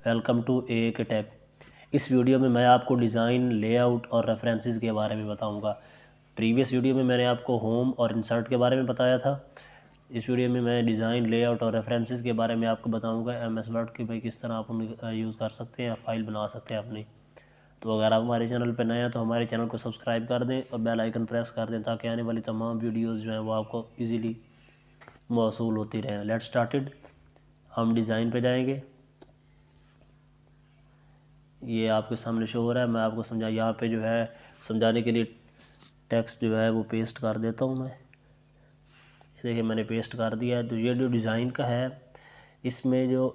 Welcome to A Tech. इस video में मैं आपको डिज़ाइन, लेआउट और रेफरेंसेस के बारे में बताऊंगा। प्रीवियस वीडियो में मैंने आपको होम और इंसर्ट के बारे में बताया था। इस वीडियो में मैं डिज़ाइन, लेआउट और रेफरेंसेस के बारे में आपको बताऊंगा एमएस वर्ड की भाई किस तरह आप उन्हें यूज़ कर सकते हैं, फाइल बना सकते हैं अपनी। तो अगर आप हमारे चैनल पर नए हैं तो हमारे चैनल को सब्सक्राइब कर दें और बेल आइकन प्रेस कर दें ताकि आने वाली तमाम वीडियोज़ जो हैं वो आपको ईज़िली मौसूल होती रहें। Let's started. हम डिज़ाइन पे जाएंगे। ये आपके सामने शो हो रहा है। मैं आपको समझा यहाँ पे जो है समझाने के लिए टेक्स्ट जो है वो पेस्ट कर देता हूँ मैं। देखिए मैंने पेस्ट कर दिया है। तो ये जो डिज़ाइन का है इसमें जो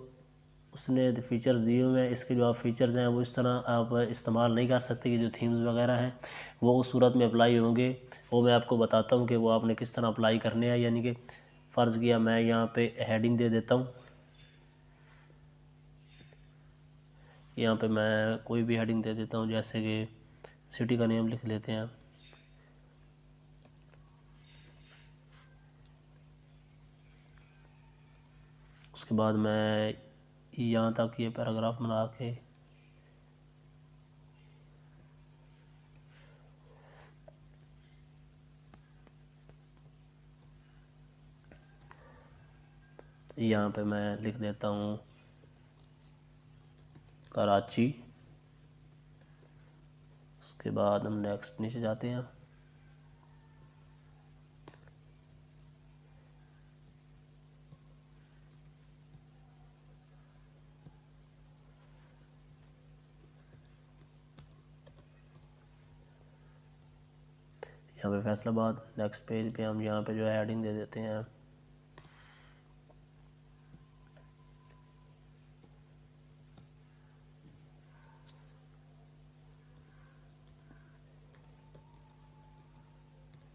उसने फीचर्स दिए हुए हैं, इसके जो आप फीचर्स हैं वो इस तरह आप इस्तेमाल नहीं कर सकते कि जो थीम्स वगैरह हैं वो उस सूरत में अप्लाई होंगे। वो मैं आपको बताता हूँ कि वो आपने किस तरह अप्लाई करने हैं। यानी कि फ़र्ज़ किया मैं यहाँ पे हेडिंग दे देता हूँ। यहाँ पे मैं कोई भी हेडिंग दे देता हूँ, जैसे कि सिटी का नेम लिख लेते हैं। उसके बाद मैं यहाँ तक ये पैराग्राफ बना के यहाँ पे मैं लिख देता हूँ कराची। उसके बाद हम नेक्स्ट नीचे जाते हैं। यहाँ पे फैसलाबाद। नेक्स्ट पेज पे हम यहाँ पे जो है हेडिंग दे देते हैं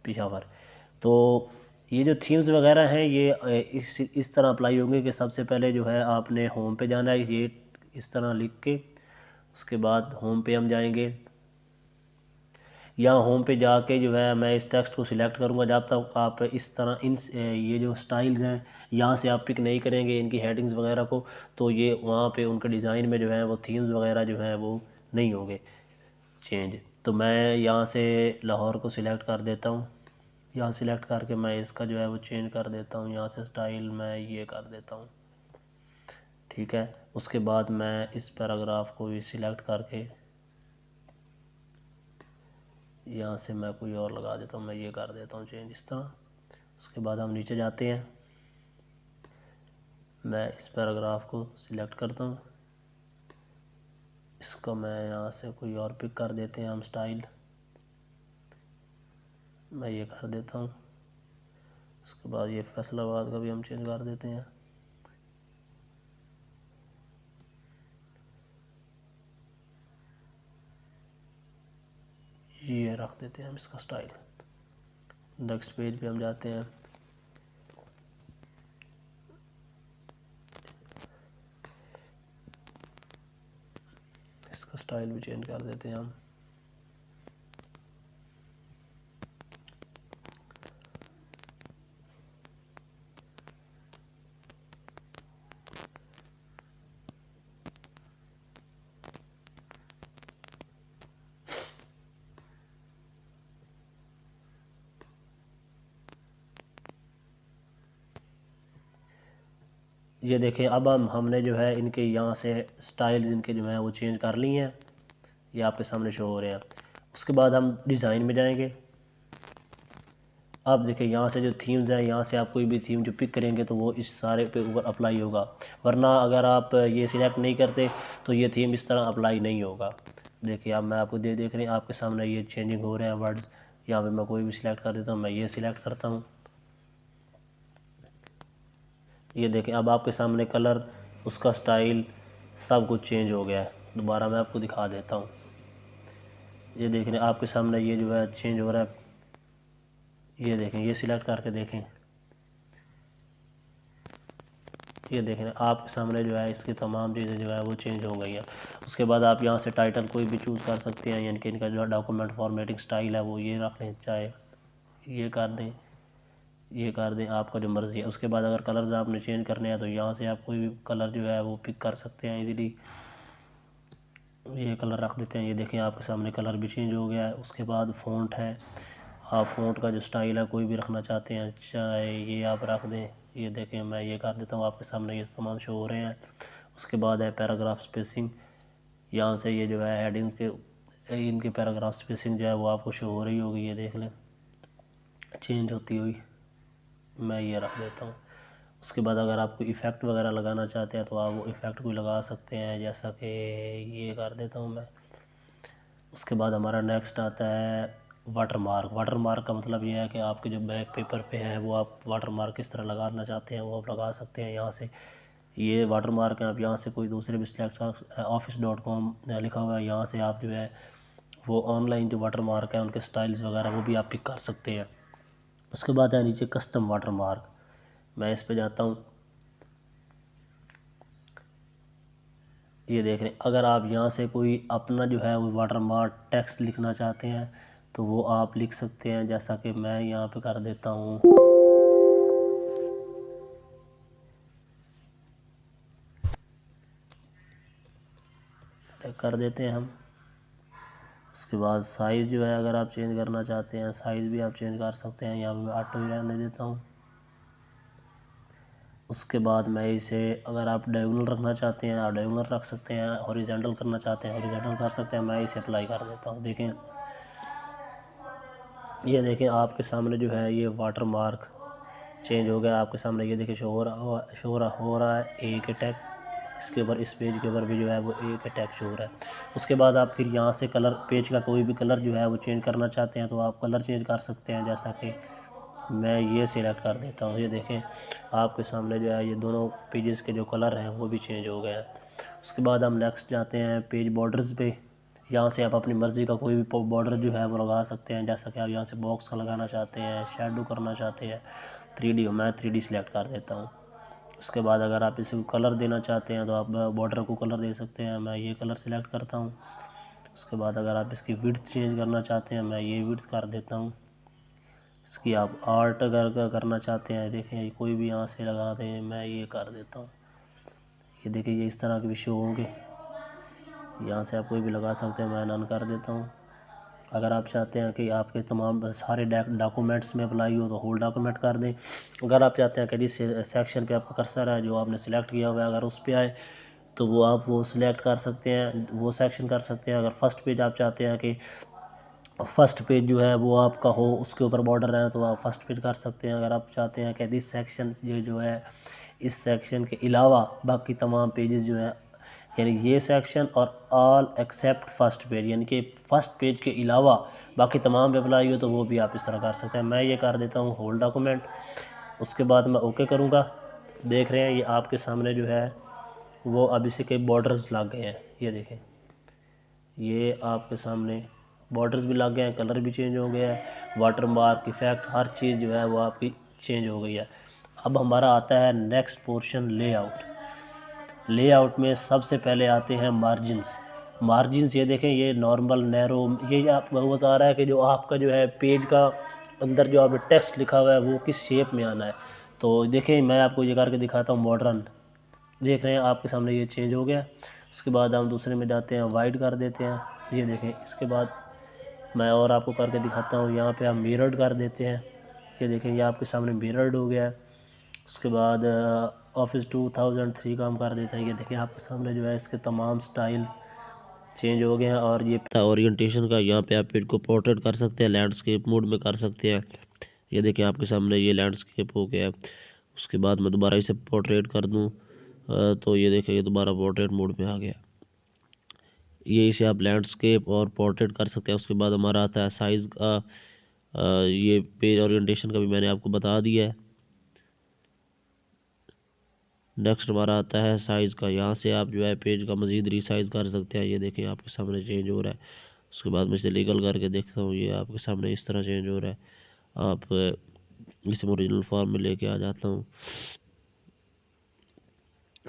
पेशावर। तो ये जो थीम्स वगैरह हैं ये इस तरह अप्लाई होंगे कि सबसे पहले जो है आपने होम पे जाना है, ये इस तरह लिख के। उसके बाद होम पे हम जाएंगे। यहाँ होम पे जाके जो है मैं इस टेक्स्ट को सिलेक्ट करूँगा। जब तक आप इस तरह ये जो स्टाइल्स हैं यहाँ से आप पिक नहीं करेंगे इनकी हेडिंग्स वगैरह को, तो ये वहाँ पे उनके डिज़ाइन में जो है वो थीम्स वगैरह जो है वो नहीं होंगे चेंज। तो मैं यहाँ से लाहौर को सिलेक्ट कर देता हूँ। यहाँ सिलेक्ट करके मैं इसका जो है वो चेंज कर देता हूँ। यहाँ से स्टाइल मैं ये कर देता हूँ, ठीक है। उसके बाद मैं इस पैराग्राफ को भी सिलेक्ट करके यहाँ से मैं कोई और लगा देता हूँ। मैं ये कर देता हूँ चेंज इस तरह। उसके बाद हम नीचे जाते हैं। मैं इस पैराग्राफ को सिलेक्ट करता हूँ। इसको मैं यहाँ से कोई और पिक कर देते हैं हम स्टाइल। मैं ये कर देता हूँ। उसके बाद ये फैसलाबाद का भी हम चेंज कर देते हैं। ये रख देते हैं हम इसका स्टाइल। नेक्स्ट पेज पे हम जाते हैं। इसका स्टाइल भी चेंज कर देते हैं हम। ये देखें अब हमने जो है इनके यहाँ से स्टाइल्स इनके जो है वो चेंज कर ली हैं। ये आपके सामने शो हो रहे हैं। उसके बाद हम डिज़ाइन में जाएंगे। अब देखिए यहाँ से जो थीम्स हैं, यहाँ से आप कोई भी थीम जो पिक करेंगे तो वो इस सारे पे ऊपर अप्लाई होगा। वरना अगर आप ये सिलेक्ट नहीं करते तो ये थीम इस तरह अप्लाई नहीं होगा। देखिए अब मैं आपको देख रहे हैं आपके सामने ये चेंजिंग हो रहे हैं वर्ड्स। यहाँ पे मैं कोई भी सिलेक्ट कर देता हूँ। मैं ये सिलेक्ट करता हूँ। ये देखें अब आपके सामने कलर, उसका स्टाइल सब कुछ चेंज हो गया है। दोबारा मैं आपको दिखा देता हूँ। ये देख रहे हैं आपके सामने ये जो है चेंज हो रहा है। ये देखें, ये सिलेक्ट करके देखें। ये देख रहे हैं आपके सामने जो है इसकी तमाम चीज़ें जो है वो चेंज हो गई हैं। उसके बाद आप यहाँ से टाइटल कोई भी चूज़ कर सकते हैं। यानी कि इनका जो डॉक्यूमेंट फॉर्मेटिंग स्टाइल है वो ये रख लें, चाहे ये कर दें, ये कर दें, आपका जो मर्ज़ी है। उसके बाद अगर कलर्स आपने चेंज करने हैं तो यहाँ से आप कोई भी कलर जो है वो पिक कर सकते हैं इजीली। ये कलर रख देते हैं। ये देखें आपके सामने कलर भी चेंज हो गया है। उसके बाद फ़ॉन्ट है, आप फ़ॉन्ट का जो स्टाइल है कोई भी रखना चाहते हैं, चाहे ये आप रख दें। ये देखें मैं ये कर देता हूँ, आपके सामने ये तमाम शो हो रहे हैं। उसके बाद है पैराग्राफ स्पेसिंग, यहाँ से ये जो है हेडिंग्स के इनके पैराग्राफ स्पेसिंग जो है वो आपको शो हो रही होगी। ये देख लें चेंज होती हुई, मैं ये रख देता हूँ। उसके बाद अगर आपको इफ़ेक्ट वगैरह लगाना चाहते हैं तो आप वो इफ़ेक्ट भी लगा सकते हैं, जैसा कि ये कर देता हूँ मैं। उसके बाद हमारा नेक्स्ट आता है वाटर मार्क। वाटर मार्क का मतलब ये है कि आपके जो बैक पेपर पे है वो आप वाटर मार्क किस तरह लगाना चाहते हैं वो आप लगा सकते हैं यहाँ से। ये वाटर मार्क है, आप यहाँ से कोई दूसरे भी सिलेक्ट office.com लिखा हुआ है, यहाँ से आप जो है वो ऑनलाइन जो वाटर मार्क है उनके स्टाइल्स वगैरह वो भी आप पिक कर सकते हैं। उसके बाद है नीचे कस्टम वाटर मार्क, मैं इस पे जाता हूँ। ये देख रहे हैं, अगर आप यहाँ से कोई अपना जो है वो वाटर मार्क टेक्स्ट लिखना चाहते हैं तो वो आप लिख सकते हैं, जैसा कि मैं यहाँ पे कर देता हूँ, कर देते हैं हम। उसके बाद साइज़ जो है अगर आप चेंज करना चाहते हैं साइज़ भी आप चेंज कर सकते हैं, यहाँ पे मैं ऑटो ही रहने देता हूँ। उसके बाद मैं इसे अगर आप डायगोनल रखना चाहते हैं आप डायगोनल रख सकते हैं, हॉरिजॉन्टल करना चाहते हैं हॉरिजॉन्टल कर सकते हैं, मैं इसे अप्लाई कर देता हूँ। देखें ये देखें आपके सामने जो है ये वाटर मार्क चेंज हो गया आपके सामने। ये देखिए शो हो रहा है एक टैग, इसके ऊपर इस पेज के ऊपर भी जो है वो एक टैग शो हो रहा है। उसके बाद आप फिर यहाँ से कलर, पेज का कोई भी कलर जो है वो चेंज करना चाहते हैं तो आप कलर चेंज कर सकते हैं, जैसा कि मैं ये सिलेक्ट कर देता हूँ। ये देखें आपके सामने जो है ये दोनों पेजेस के जो कलर हैं वो भी चेंज हो गए हैं। उसके बाद हम नेक्स्ट जाते हैं पेज बॉर्डर्स पे। यहाँ से आप अपनी मर्ज़ी का कोई भी बॉर्डर जो है वो लगा सकते हैं, जैसा कि आप यहाँ से बॉक्स का लगाना चाहते हैं, शेडो करना चाहते हैं, 3D हो, मैं 3D सिलेक्ट कर देता हूँ। उसके बाद अगर आप इसे कलर देना चाहते हैं तो आप बॉर्डर को कलर दे सकते हैं, मैं ये कलर सिलेक्ट करता हूँ। उसके बाद अगर आप इसकी विड्थ चेंज करना चाहते हैं मैं ये विड्थ कर देता हूँ। इसकी आप आर्ट अगर करना चाहते हैं, देखें कोई भी यहाँ से लगा दें, मैं ये कर देता हूँ। ये देखिए ये इस तरह के भी शो होंगे, यहाँ से आप कोई भी लगा सकते हैं, मैं नन कर देता हूँ। अगर आप चाहते हैं कि आपके तमाम सारे डॉक्यूमेंट्स में अप्लाई हो तो होल डॉक्यूमेंट कर दें। अगर आप चाहते हैं कि जिस सेक्शन पे आपका कर्सर है जो आपने सिलेक्ट किया हुआ है अगर उस पे आए तो वो आप वो सिलेक्ट कर सकते हैं, वो सेक्शन कर सकते हैं। अगर फर्स्ट पेज आप चाहते हैं कि फ़र्स्ट पेज जो है वो आपका हो उसके ऊपर बॉर्डर है तो आप फर्स्ट पेज कर सकते हैं। अगर आप चाहते हैं कि दिस सेक्शन ये जो है इस सेक्शन के अलावा बाकी तमाम पेजेस जो है, यानी ये सेक्शन और ऑल एक्सेप्ट फर्स्ट पेज, यानी कि फ़र्स्ट पेज के अलावा बाकी तमाम पे अप्लाई हो तो वो भी आप इस तरह कर सकते हैं। मैं ये कर देता हूँ होल डॉक्यूमेंट। उसके बाद मैं ओके करूँगा। देख रहे हैं ये आपके सामने जो है वो अब इसी के बॉर्डर्स लग गए हैं। ये देखें ये आपके सामने बॉर्डर्स भी लग गए हैं, कलर भी चेंज हो गया है, वाटर मार्क इफ़ेक्ट हर चीज़ जो है वो आपकी चेंज हो गई है। अब हमारा आता है नेक्स्ट पोर्शन लेआउट। लेआउट में सबसे पहले आते हैं मार्जिन्स। मार्जिन्स ये देखें ये नॉर्मल नैरो, ये आपको बता रहा है कि जो आपका जो है पेज का अंदर जो आपने टेक्स्ट लिखा हुआ है वो किस शेप में आना है। तो देखें मैं आपको ये करके दिखाता हूँ। मॉडर्न देख रहे हैं आपके सामने ये चेंज हो गया। उसके बाद हम दूसरे में जाते हैं, वाइड कर देते हैं। ये देखें इसके बाद मैं और आपको करके दिखाता हूँ, यहाँ पे हम मिरर्ड कर देते हैं। ये देखें ये आपके सामने मिरर्ड हो गया है। उसके बाद ऑफिस 2003 का हम कर देते हैं। ये देखें आपके सामने जो है इसके तमाम स्टाइल चेंज हो गए हैं। और ये था ओरिएंटेशन का, यहाँ पे आप पेज को पोर्ट्रेट कर सकते हैं, लैंडस्केप मोड में कर सकते हैं। ये देखें आपके सामने ये लैंडस्केप हो गया है। उसके बाद मैं दोबारा इसे पोर्ट्रेट कर दूँ तो ये देखें ये दोबारा पोर्ट्रेट मोड में आ गया। ये इसे आप लैंडस्केप और पोर्ट्रेट कर सकते हैं। उसके बाद हमारा आता है साइज़ का, ये पेज ओरिएंटेशन का भी मैंने आपको बता दिया है। नेक्स्ट हमारा आता है साइज़ का, यहाँ से आप जो है पेज का मज़ीद रीसाइज़ कर सकते हैं। ये देखें आपके सामने चेंज हो रहा है। उसके बाद मैं इसे लीगल करके देखता हूँ, ये आपके सामने इस तरह चेंज हो रहा है। आप इसे ओरिजिनल फॉर्म में लेके आ जाता हूँ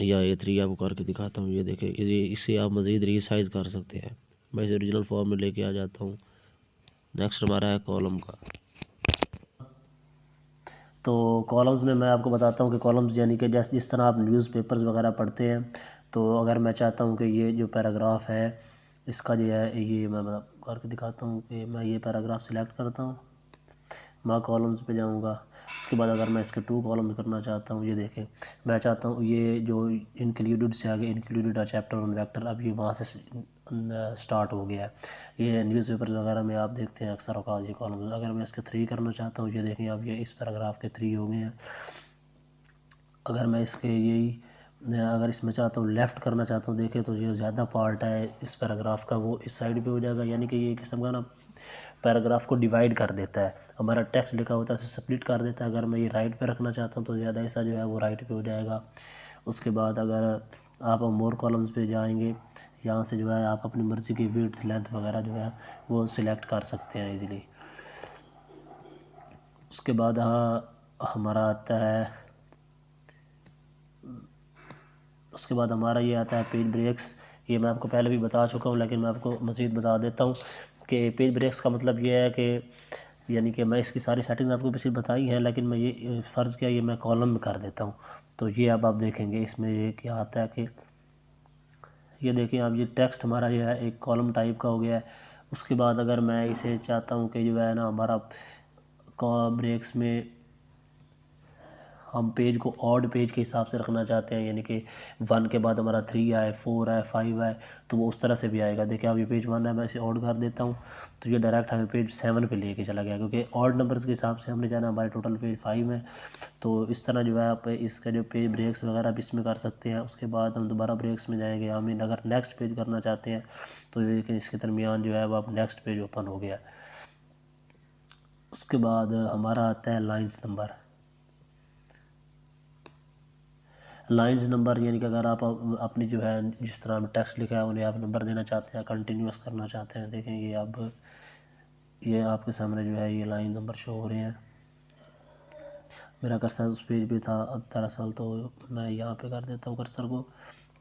या A3 आपको करके दिखाता हूँ। ये देखें इसे आप मज़ीद रीसाइज़ कर सकते हैं। मैं इसे ओरिजिनल फॉर्म में लेके आ जाता हूँ। नेक्स्ट हमारा है कॉलम का। तो कॉलम्स में मैं आपको बताता हूँ कि कॉलम्स यानी कि जैसे जिस तरह आप न्यूज़पेपर्स वगैरह पढ़ते हैं, तो अगर मैं चाहता हूँ कि ये जो पैराग्राफ है इसका जो है ये मैं मतलब करके दिखाता हूँ कि मैं ये पैराग्राफ सिलेक्ट करता हूँ, मैं कॉलम्स पे जाऊँगा। उसके बाद अगर मैं इसके 2 कॉलम्स करना चाहता हूँ, ये देखें मैं चाहता हूँ ये जो इंक्लूडेड से आगे इंक्लूडेड चैप्टर ऑन वेक्टर, अब ये वहाँ से स्टार्ट हो गया है। ये न्यूज़पेपर वगैरह में आप देखते हैं अक्सर औकात ये कॉलम। अगर मैं इसके 3 करना चाहता हूँ, ये देखें अब ये इस पैराग्राफ के 3 हो गए हैं। अगर मैं इसके यही अगर इसमें चाहता हूँ लेफ़्ट करना चाहता हूँ, देखें तो ये ज़्यादा पार्ट है इस पैराग्राफ का वो इस साइड पे हो जाएगा, यानी कि ये किस्म का ना पैराग्राफ को डिवाइड कर देता है। हमारा टेक्स्ट लिखा होता है उसे स्प्लिट कर देता है। अगर मैं ये राइट पे रखना चाहता हूँ तो ज़्यादा हिस्सा जो है वो राइट पे हो जाएगा। उसके बाद अगर आप मोर कॉलम्स पे जाएंगे, यहाँ से जो है आप अपनी मर्ज़ी की विड्थ लेंथ वगैरह जो है वो सिलेक्ट कर सकते हैं ईज़िली। उसके बाद हमारा आता है, उसके बाद हमारा ये आता है पेज ब्रेक्स। ये मैं आपको पहले भी बता चुका हूँ, लेकिन मैं आपको मज़ीद बता देता हूँ कि पेज ब्रेक्स का मतलब ये है कि यानी कि मैं इसकी सारी सेटिंग्स आपको पीछे बताई हैं, लेकिन मैं ये फ़र्ज़ किया ये मैं कॉलम में कर देता हूँ। तो ये अब आप देखेंगे इसमें ये क्या आता है कि ये देखिए अब ये टेक्स्ट हमारा जो है एक कॉलम टाइप का हो गया है। उसके बाद अगर मैं इसे चाहता हूँ कि जो है ना हमारा ब्रेक्स में हम पेज को ऑड पेज के हिसाब से रखना चाहते हैं, यानी कि 1 के बाद हमारा 3 आए, 4 आए, 5 आए, तो वो उस तरह से भी आएगा। देखिए अब ये पेज 1 है, मैं इसे ऑड कर देता हूँ तो ये डायरेक्ट हमें पेज 7 पे लेके चला गया, क्योंकि ऑड नंबर्स के हिसाब से हमने जाना, हमारे टोटल पेज 5 है। तो इस तरह जो है आप इसका जो पेज ब्रेक्स वगैरह भी इसमें कर सकते हैं। उसके बाद हम दोबारा ब्रेक्स में जाएंगे, हम अगर नेक्स्ट पेज करना चाहते हैं तो देखिए इसके दरमियान जो है वो अब नेक्स्ट पेज ओपन हो गया। उसके बाद हमारा आता है लाइन्स नंबर। लाइन्स नंबर यानी कि अगर आप अपनी जो है जिस तरह टेक्स्ट लिखा है उन्हें आप नंबर देना चाहते हैं, कंटिन्यूस करना चाहते हैं, देखें ये अब ये आपके सामने जो है ये लाइन नंबर शो हो रहे हैं। मेरा कर्सर उस पेज पे था दरअसल, तो मैं यहाँ पे कर देता हूँ कर्सर को,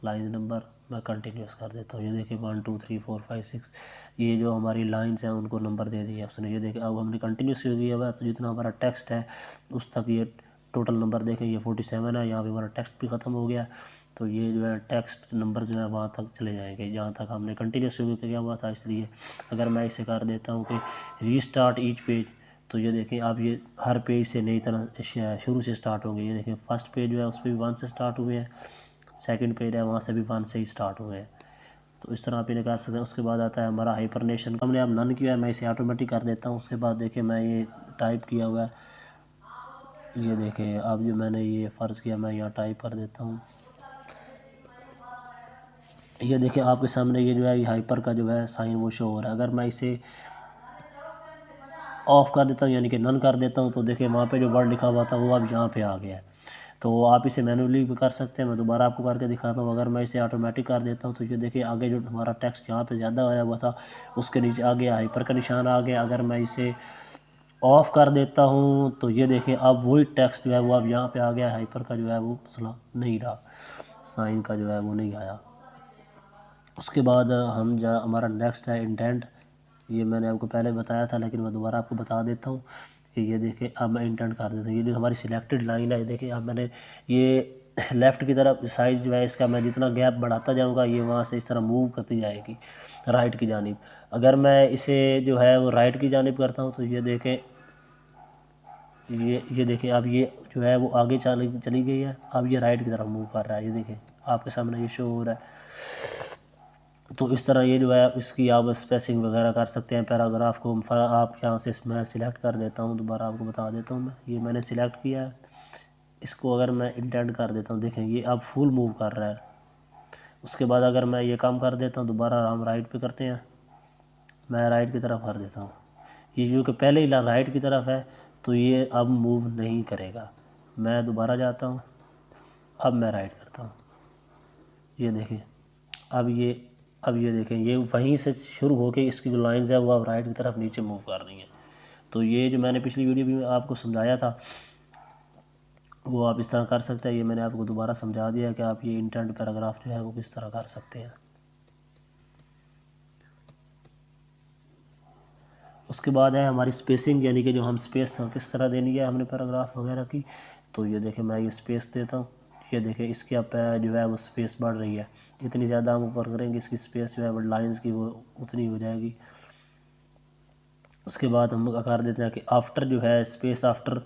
लाइन नंबर मैं कंटिन्यूस कर देता हूँ। ये देखिए 1 2 3 4 5 6 ये जो हमारी लाइन्स हैं उनको नंबर दे दिया उसने। ये देखिए अब हमने कंटिन्यूस हो गया हुआ, तो जितना हमारा टेक्स्ट है उस तक ये टोटल नंबर देखें ये 47 है। यहाँ पे हमारा टेक्स्ट भी ख़त्म हो गया, तो ये जो है टेक्स्ट नंबर जो है वहाँ तक चले जाएंगे जहाँ तक हमने कंटिन्यूस हो किया हुआ था। इसलिए अगर मैं इसे कर देता हूँ कि रीस्टार्ट ईच पेज, तो ये देखें आप ये हर पेज से नई तरह शुरू से स्टार्ट होंगे। ये देखें फर्स्ट पेज जो है उस पर भी 1 से स्टार्ट हुए हैं, सेकंड पेज है वहाँ से भी 1 से ही स्टार्ट हुए हैं। तो इस तरह आप इन्हें कर सकते हैं। उसके बाद आता है हमारा हाइपरनेशन, हमने अब नन किया है, मैं इसे ऑटोमेटिक कर देता हूँ। उसके बाद देखिए मैं ये टाइप किया हुआ है, ये देखें अब जो मैंने ये फ़र्ज़ किया मैं यहाँ टाइप कर देता हूँ। ये देखिए आपके सामने ये जो है ये हाइपर का जो है साइन वो शो हो रहा है। अगर मैं इसे ऑफ़ कर देता हूँ यानी कि नन कर देता हूँ, तो देखिए वहाँ पे जो वर्ड लिखा हुआ था वो अब यहाँ पे आ गया है। तो आप इसे मैनुअली भी कर सकते हैं, मैं दोबारा आपको करके दिखाता हूँ। अगर मैं इसे ऑटोमेटिक कर देता हूँ तो ये देखिए आगे जो हमारा टेक्स्ट यहाँ पे ज़्यादा आया हुआ था उसके नीचे आ गया हाइपर का निशान आ गया। अगर मैं इसे ऑफ़ कर देता हूँ तो ये देखिए अब वही टेक्स्ट जो है वो अब यहाँ पे आ गया, हाइपर का जो है वो मसला नहीं रहा, साइन का जो है वो नहीं आया। उसके बाद हमारा नेक्स्ट है इंडेंट। ये मैंने आपको पहले बताया था लेकिन मैं दोबारा आपको बता देता हूँ कि ये देखिए अब मैं इंडेंट कर देता हूँ। ये जो हमारी सिलेक्टेड लाइन है, देखिए अब मैंने ये लेफ़्ट की तरफ साइज़ जो है इसका मैं जितना गैप बढ़ाता जाऊँगा ये वहाँ से इस तरह मूव करती जाएगी राइट की जानिब। अगर मैं इसे जो है वो राइट की जानिब करता हूँ तो ये देखें ये देखिए अब ये जो है वो आगे चली गई है, अब ये राइट की तरफ मूव कर रहा है। ये देखिए आपके सामने ये शो हो रहा है। तो इस तरह ये जो है इसकी आप स्पेसिंग वगैरह कर सकते हैं। पैराग्राफ को आप यहाँ से मैं सिलेक्ट कर देता हूँ, दोबारा आपको बता देता हूँ। मैं ये मैंने सिलेक्ट किया है, इसको अगर मैं इंडेंट कर देता हूँ देखें ये अब फुल मूव कर रहा है। उसके बाद अगर मैं ये काम कर देता हूँ, दोबारा हम राइट पे करते हैं, मैं राइट की तरफ कर देता हूँ। ये जो कि पहले ही राइट की तरफ है तो ये अब मूव नहीं करेगा। मैं दोबारा जाता हूँ, अब मैं राइट करता हूँ, ये देखें अब ये देखें ये वहीं से शुरू होके इसकी जो लाइंस है वो अब राइट की तरफ नीचे मूव कर रही हैं। तो ये जो मैंने पिछली वीडियो में आपको समझाया था वो आप इस तरह कर सकते हैं। ये मैंने आपको दोबारा समझा दिया कि आप ये इंटेंट पैराग्राफ जो है वो किस तरह कर सकते हैं। उसके बाद है हमारी स्पेसिंग, यानी कि जो हम स्पेस किस तरह देनी है हमने पैराग्राफ वगैरह की। तो ये देखें मैं ये स्पेस देता हूँ, ये देखें इसकी अब जो है वो स्पेस बढ़ रही है। जितनी ज़्यादा हम ऊपर करेंगे इसकी स्पेस जो है वो लाइंस की वो उतनी हो जाएगी। उसके बाद हम कर देते हैं कि आफ्टर जो है स्पेस आफ्टर,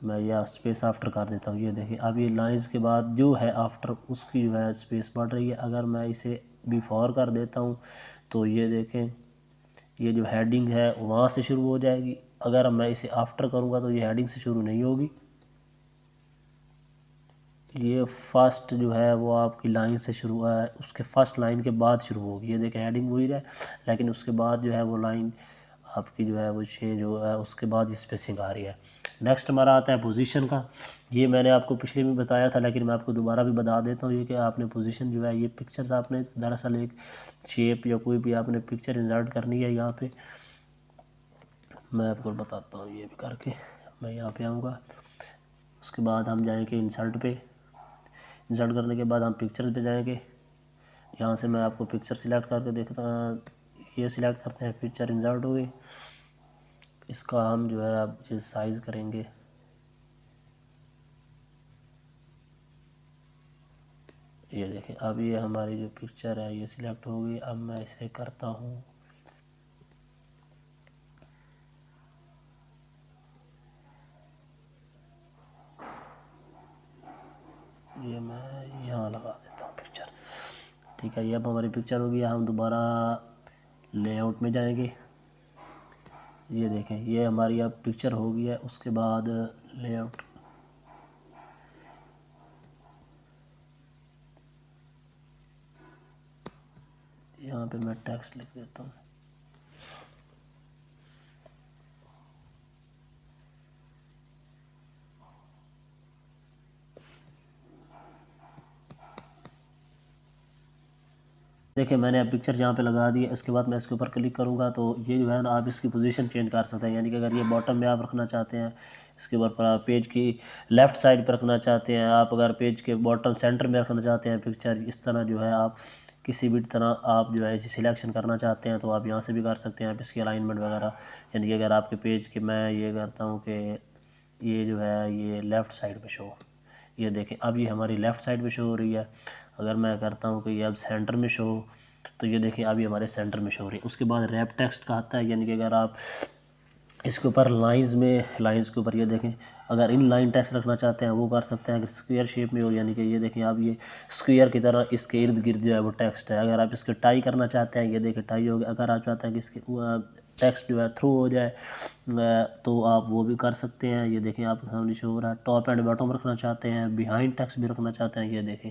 मैं या स्पेस आफ्टर कर देता हूँ। ये देखें अब ये लाइंस के बाद जो है आफ्टर उसकी जो है स्पेस बढ़ रही है। अगर मैं इसे बिफोर कर देता हूँ तो ये देखें ये जो हेडिंग है वहाँ से शुरू हो जाएगी। अगर मैं इसे आफ्टर करूँगा तो ये हेडिंग से शुरू नहीं होगी, ये फर्स्ट जो है वो आपकी लाइन से शुरू है, उसके फर्स्ट लाइन के बाद शुरू होगी। ये देखें हेडिंग वही है लेकिन उसके बाद जो है वो लाइन आपकी जो है वो चेंज जो है उसके बाद स्पेसिंग आ रही है। नेक्स्ट हमारा आता है पोजीशन का। ये मैंने आपको पिछले में बताया था लेकिन मैं आपको दोबारा भी बता देता हूँ। ये कि आपने पोजीशन जो है ये पिक्चर्स आपने दरअसल एक शेप या कोई भी आपने पिक्चर इंसर्ट करनी है। यहाँ पे मैं आपको बताता हूँ, ये भी करके मैं यहाँ पे आऊँगा। उसके बाद हम जाएंगे इंसर्ट पे, इंसर्ट करने के बाद हम पिक्चर्स पे जाएंगे। यहाँ से मैं आपको पिक्चर सिलेक्ट करके देखता हूँ, ये सिलेक्ट करते हैं, पिक्चर इंसर्ट हो गई। इसका हम जो है अब ये साइज़ करेंगे, ये देखें अब ये हमारी जो पिक्चर है ये सिलेक्ट हो गई। अब मैं इसे करता हूँ, ये मैं यहाँ लगा देता हूँ पिक्चर। ठीक है, ये अब हमारी पिक्चर हो गई। हम दोबारा लेआउट में जाएंगे। ये देखें ये हमारी अब पिक्चर हो गई है। उसके बाद लेआउट, यहाँ पे मैं टेक्स्ट लिख देता हूँ। देखिए मैंने अब पिक्चर यहाँ पे लगा दी है। इसके बाद मैं इसके ऊपर क्लिक करूँगा तो ये जो है ना आप इसकी पोजीशन चेंज कर सकते हैं। यानी कि अगर ये बॉटम में आप रखना चाहते हैं, इसके ऊपर पेज की लेफ़्ट साइड पर रखना चाहते हैं, आप अगर पेज के बॉटम सेंटर में रखना चाहते हैं पिक्चर, इस तरह जो है आप किसी भी तरह आप जो है इसे सिलेक्शन करना चाहते हैं तो आप यहाँ से भी कर सकते हैं। आप इसकी अलाइनमेंट वगैरह, यानी कि अगर आपके पेज के, मैं ये करता हूँ कि ये जो है ये लेफ़्ट साइड पे शो, ये देखें अब ये हमारी लेफ़्ट साइड पे शो हो रही है। अगर मैं करता हूँ कि ये अब सेंटर में शो, तो ये देखें अभी हमारे सेंटर में शो हो रही है। उसके बाद रैप टेक्स्ट का आता है, यानी कि अगर आप इसके ऊपर लाइंस में, लाइंस के ऊपर ये देखें अगर इन लाइन टेक्स्ट रखना चाहते हैं वो कर सकते हैं। अगर स्क्वायर शेप में हो, यानी कि ये देखें अब ये स्क्वायर की तरह इसके इर्द गिर्द जो है वो टेक्स्ट है। अगर आप इसके टाई करना चाहते हैं, ये देखें टाई हो गया। अगर आप चाहते हैं कि इसके टेक्स्ट जो है थ्रू हो जाए तो आप वो भी कर सकते हैं। ये देखें आपके सामने शो हो रहा है। टॉप एंड बॉटम रखना चाहते हैं, बिहाइंड टेक्स्ट भी रखना चाहते हैं, ये देखें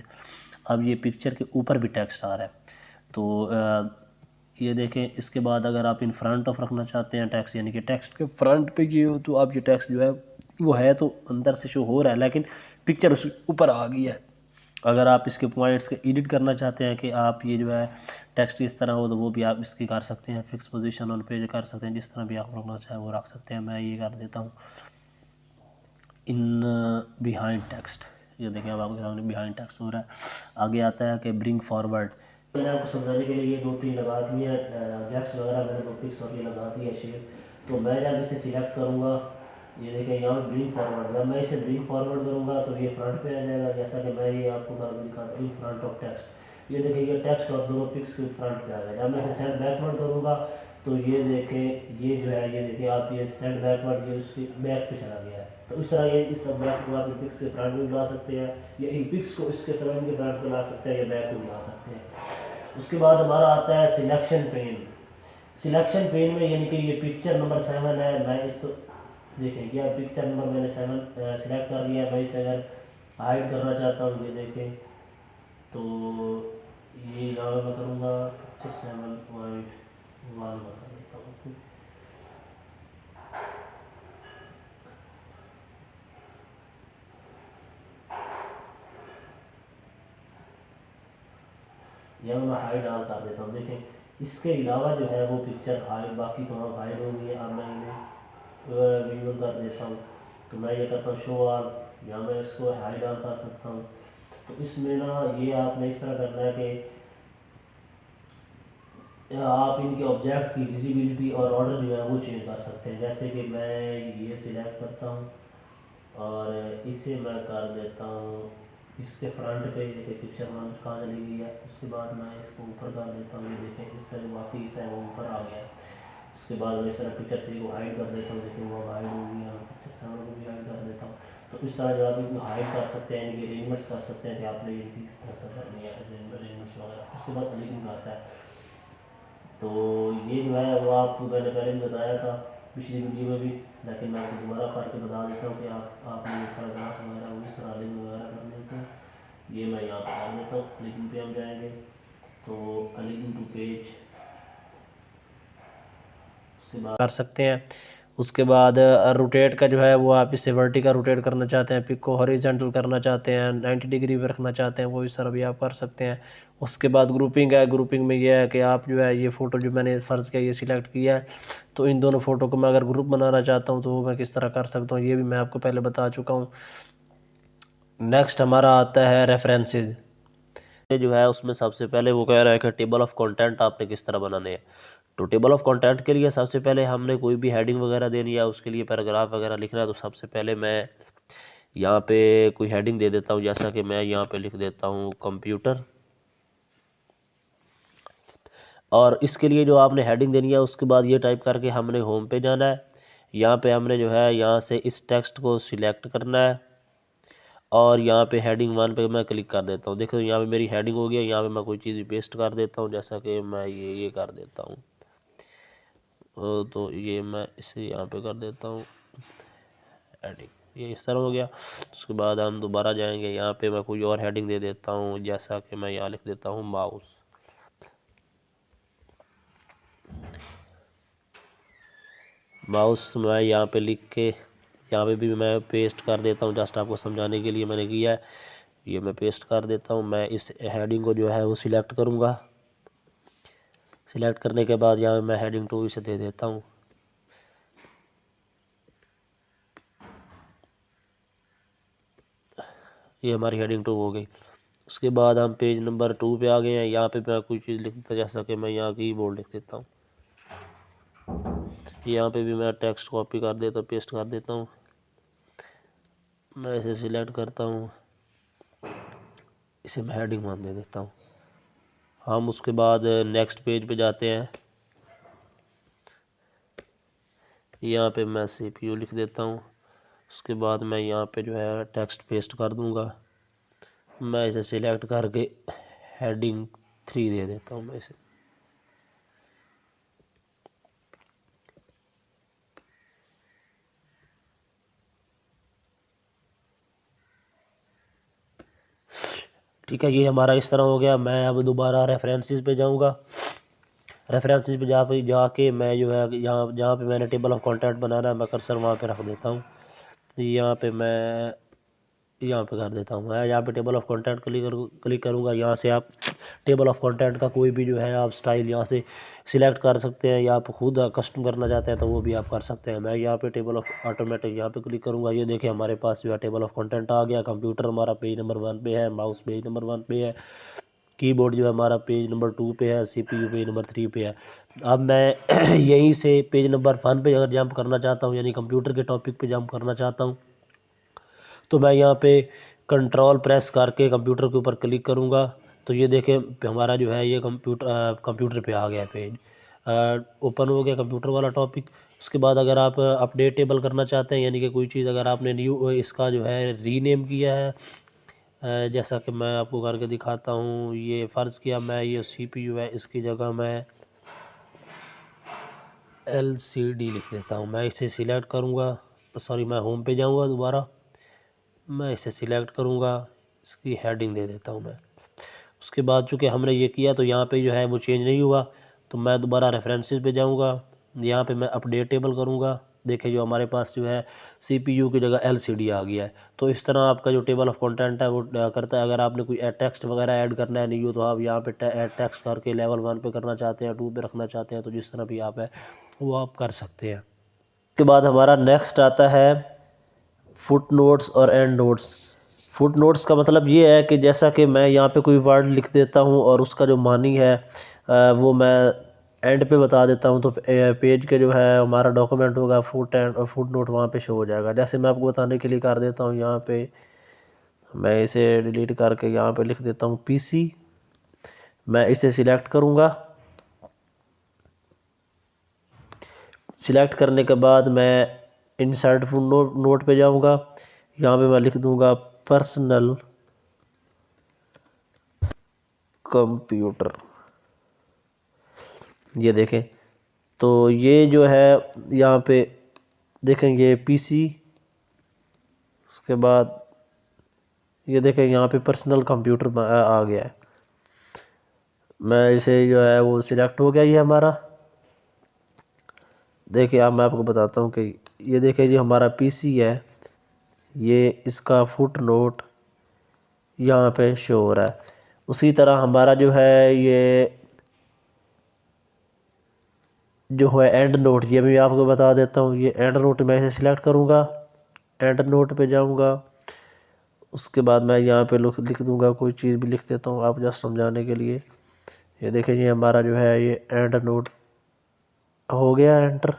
अब ये पिक्चर के ऊपर भी टेक्स्ट आ रहा है। तो ये देखें इसके बाद अगर आप इन फ्रंट ऑफ रखना चाहते हैं टेक्स्ट, यानी कि टेक्स्ट के फ्रंट पे ये हो, तो आप ये टेक्स्ट जो है वो है तो अंदर से शो हो रहा है लेकिन पिक्चर उस ऊपर आ गई है। अगर आप इसके पॉइंट्स के एडिट करना चाहते हैं कि आप ये जो है टेक्स्ट इस तरह हो, तो वो भी आप इसकी कर सकते हैं। फिक्स पोजीशन ऑन पेज कर सकते हैं, जिस तरह भी आप रखना चाहें वो रख सकते हैं। मैं ये कर देता हूँ इन बिहाइंड टेक्स्ट। ये देखें अब आपके सामने बिहाइंड टेक्स्ट हो रहा है। आगे आता है कि ब्रिंग फॉरवर्ड। मैंने आपको समझाने के लिए ये 2-3 लगा दी है गैप्स वगैरह, मैंने वो पिक्स और ये लगा दी है शेप। तो मैं जब इसे सिलेक्ट करूँगा, ये देखें यहाँ पर ब्रिंग फॉरवर्ड, जब मैं इसे ब्रिंग फॉरवर्ड करूँगा तो ये फ्रंट पे आ जाएगा। जैसा कि मैं ये आपको करके दिखाता हूँ इन फ्रंट ऑफ टेक्स्ट। ये देखें ये टेक्स्ट और दोनों पिक्स के फ्रंट पे आ गया। जब मैं इसे सेंड बैकवर्ड करूँगा तो ये देखें ये जो है, ये देखिए आप ये सेंड बैकवर्ड ये उसके बैक पे चला गया है। तो इस तरह ये इस बैक को आप पिक्स के फ्रंट में ला सकते हैं, या इन पिक्स को इसके फ्रंट के फ्रंट पे ला सकते हैं, या बैक को भी ला सकते हैं। उसके बाद हमारा आता है सिलेक्शन पेन। सिलेक्शन पेन में यानी कि ये पिक्चर नंबर 7 है। मैं इस तो देखें क्या पिक्चर नंबर मैंने 7 सिलेक्ट कर लिया है। मैं इसे अगर हाइड करना चाहता हूँ, ये देखें तो ये यहाँ मैं करूँगा पिक्चर 7.1 कर देता हूँ। या मैं हाइड ऑल कर देता हूँ। देखें इसके अलावा जो है वो पिक्चर हाइड, बाकी तो हम हाइड हो गई है। अब मैं इन्हें विजुअल कर देता हूँ। तो मैं ये करता हूँ शो ऑल, या मैं इसको हाइड ऑल कर सकता हूँ। तो इसमें ना ये आपने इस तरह करना है कि आप इनके ऑब्जेक्ट्स की विजिबिलिटी और ऑर्डर जो है वो चेंज कर सकते हैं। जैसे कि मैं ये सिलेक्ट करता हूँ और इसे मैं कर देता हूँ इसके फ्रंट पे देखिए पिक्चर वन कहाँ चली गई है। उसके बाद मैं इसको ऊपर कर देता हूँ, ये देखें इसका जो बाकी हिस्सा है वो ऊपर आ गया है। उसके बाद मैं इस तरह पिक्चर 3 को हाइड कर देता हूँ, देखिए वो हाइड हो गई है। पिक्चर 7 को भी हाइड कर देता हूँ। तो इस तरह जो आप इनको हाइड कर सकते हैं, इनकी अरेंजमेंट्स कर सकते हैं कि आपने ये किस तरह से करनी है अरेंजमेंट्स वगैरह। उसके बाद अलिंग आता है। तो ये जो है वो आपको मैंने पहले भी बताया था पिछली वीडियो में भी, लेकिन मैं आपको दोबारा करके बता देता हूँ कि आपने ये पैराग्राफ वगैरह वो इस तरह अलिंग वगैरह करने को। ये मैं यहाँ पर कर देता हूँ, लिंक पे हम जाएंगे तो अलिंग टू पेज उसके बाद कर सकते हैं। उसके बाद रोटेट का जो है वो आप इसे वर्टिकल रोटेट करना चाहते हैं, पिक को हॉरिजॉन्टल करना चाहते हैं, 90 डिग्री पे रखना चाहते हैं, वो इस तरह भी आप कर सकते हैं। उसके बाद ग्रुपिंग है। ग्रुपिंग में ये है कि आप जो है ये फ़ोटो जो मैंने फ़र्ज़ किया ये सिलेक्ट किया है, तो इन दोनों फ़ोटो को मैं अगर ग्रुप बनाना चाहता हूँ तो वो मैं किस तरह कर सकता हूँ, ये भी मैं आपको पहले बता चुका हूँ। नेक्स्ट हमारा आता है रेफरेंसेस। जो है उसमें सबसे पहले वो कह रहा है कि टेबल ऑफ कंटेंट आपने किस तरह बनाने हैं। तो टेबल ऑफ कंटेंट के लिए सबसे पहले हमने कोई भी हेडिंग वगैरह देनी है, उसके लिए पैराग्राफ वगैरह लिखना है। तो सबसे पहले मैं यहाँ पे कोई हेडिंग दे देता हूँ, जैसा कि मैं यहाँ पे लिख देता हूँ कंप्यूटर। और इसके लिए जो आपने हेडिंग देनी है उसके बाद ये टाइप करके हमने होम पे जाना है। यहाँ पे हमने जो है यहाँ से इस टेक्स्ट को सिलेक्ट करना है और यहाँ पे हेडिंग 1 पे मैं क्लिक कर देता हूँ। देखो यहाँ पे मेरी हेडिंग हो गई है। यहाँ पे मैं कोई चीज़ पेस्ट कर देता हूँ, जैसा कि मैं ये कर देता हूँ। तो ये मैं इसे यहाँ पे कर देता हूँ हेडिंग, ये इस तरह हो गया। उसके बाद हम दोबारा जाएंगे, यहाँ पे मैं कोई और हेडिंग दे देता हूँ, जैसा कि मैं यहाँ लिख देता हूँ माउस। माउस मैं यहाँ पे लिख के यहाँ पे भी मैं पेस्ट कर देता हूँ, जस्ट आपको समझाने के लिए मैंने किया है। ये मैं पेस्ट कर देता हूँ। मैं इस हेडिंग को जो है वो सिलेक्ट करूँगा। सिलेक्ट करने के बाद यहाँ मैं हेडिंग 2 इसे दे देता हूँ। ये हमारी हेडिंग 2 हो गई। उसके बाद हम पेज नंबर 2 पे आ गए हैं। यहाँ पे मैं कोई चीज़ लिख देता, जैसा कि मैं यहाँ कीबोर्ड लिख देता हूँ। यहाँ पे भी मैं टेक्स्ट कॉपी कर देता हूँ, पेस्ट कर देता हूँ। मैं इसे सिलेक्ट करता हूँ, इसे मैं हेडिंग 1 दे देता हूँ। हम उसके बाद नेक्स्ट पेज पे जाते हैं। यहाँ पे मैं CPU लिख देता हूँ। उसके बाद मैं यहाँ पे जो है टेक्स्ट पेस्ट कर दूँगा। मैं इसे सिलेक्ट करके हेडिंग 3 दे देता हूँ मैं इसे। ठीक है, ये हमारा इस तरह हो गया। मैं अब दोबारा रेफरेंसेस पे जाऊँगा। रेफरेंसेस पे जाके मैं जो है यहाँ जहाँ पे मैंने टेबल ऑफ कंटेंट बनाना है मैं कर्सर वहाँ पे रख देता हूँ। यहाँ पे मैं यहाँ पे कर देता हूँ। मैं यहाँ पे टेबल ऑफ कंटेंट क्लिक करूँगा। यहाँ से आप टेबल ऑफ कंटेंट का कोई भी जो है आप स्टाइल यहाँ से सिलेक्ट कर सकते हैं, या आप खुद कस्टम करना चाहते हैं तो वो भी आप कर सकते हैं। मैं यहाँ पे टेबल ऑफ ऑटोमेटिक यहाँ पे क्लिक करूँगा। ये देखिए हमारे पास जो है टेबल ऑफ कंटेंट आ गया। कंप्यूटर हमारा पेज नंबर 1 पे है, माउस पेज नंबर 1 पे है, कीबोर्ड जो है हमारा पेज नंबर 2 पे है, CPU पेज नंबर 3 पे है। अब मैं यहीं से पेज नंबर 1 पे अगर जंप करना चाहता हूँ, यानी कंप्यूटर के टॉपिक पे जंप करना चाहता हूँ, तो मैं यहाँ पे कंट्रोल प्रेस करके कंप्यूटर के ऊपर क्लिक करूँगा। तो ये देखें हमारा जो है ये कंप्यूटर पे आ गया पेज, ओपन हो गया कंप्यूटर वाला टॉपिक। उसके बाद अगर आप अपडेटेबल करना चाहते हैं, यानी कि कोई चीज़ अगर आपने न्यू इसका जो है रीनेम किया है, जैसा कि मैं आपको करके दिखाता हूँ। ये फ़र्ज़ किया मैं ये CPU है, इसकी जगह मैं LCD लिख देता हूँ। मैं इसे सिलेक्ट करूँगा, सॉरी मैं होम पे जाऊँगा दोबारा, मैं इसे सिलेक्ट करूँगा, इसकी हेडिंग दे देता हूँ मैं। उसके बाद चूँकि हमने ये किया तो यहाँ पे जो है वो चेंज नहीं हुआ, तो मैं दोबारा रेफरेंसेस पे जाऊँगा। यहाँ पे मैं अपडेट टेबल करूँगा। देखिए जो हमारे पास जो है CPU की जगह LCD आ गया है। तो इस तरह आपका जो टेबल ऑफ कंटेंट है वो करता है। अगर आपने कोई टेक्स्ट वगैरह ऐड करना है नहीं हो तो आप यहाँ पे ऐड टेक्स्ट करके लेवल 1 पे करना चाहते हैं, 2 पे रखना चाहते हैं, तो जिस तरह भी आप है वो आप कर सकते हैं। उसके बाद हमारा नेक्स्ट आता है फुट नोट्स और एंड नोट्स। फुट नोट्स का मतलब ये है कि जैसा कि मैं यहाँ पे कोई वर्ड लिख देता हूँ और उसका जो मानी है वो मैं एंड पे बता देता हूँ, तो पेज के जो है हमारा डॉक्यूमेंट होगा फुट नोट वहाँ पे शो हो जाएगा। जैसे मैं आपको बताने के लिए कर देता हूँ यहाँ पे मैं इसे डिलीट करके यहाँ पे लिख देता हूँ पीसी। मैं इसे सिलेक्ट करूँगा। सिलेक्ट करने के बाद मैं इंसर्ट फुट नोट पे जाऊँगा। यहाँ पे मैं लिख दूँगा पर्सनल कंप्यूटर। ये देखें, तो ये जो है यहाँ पे देखें ये पीसी, उसके बाद ये देखें यहाँ पे पर्सनल कंप्यूटर आ गया है। मैं इसे जो है वो सिलेक्ट हो गया ये हमारा। देखिए अब मैं आपको बताता हूँ कि ये देखिए जी हमारा पीसी है, ये इसका फुट नोट यहाँ पे शो हो रहा है। उसी तरह हमारा जो है ये जो है एंड नोट, ये भी आपको बता देता हूँ। ये एंड नोट मैं इसे सिलेक्ट करूँगा, एंड नोट पे जाऊँगा। उसके बाद मैं यहाँ पे लिख दूँगा, कोई चीज़ भी लिख देता हूँ आप जस्ट समझाने के लिए। ये देखें ये हमारा जो है ये एंड नोट हो गया एंटर।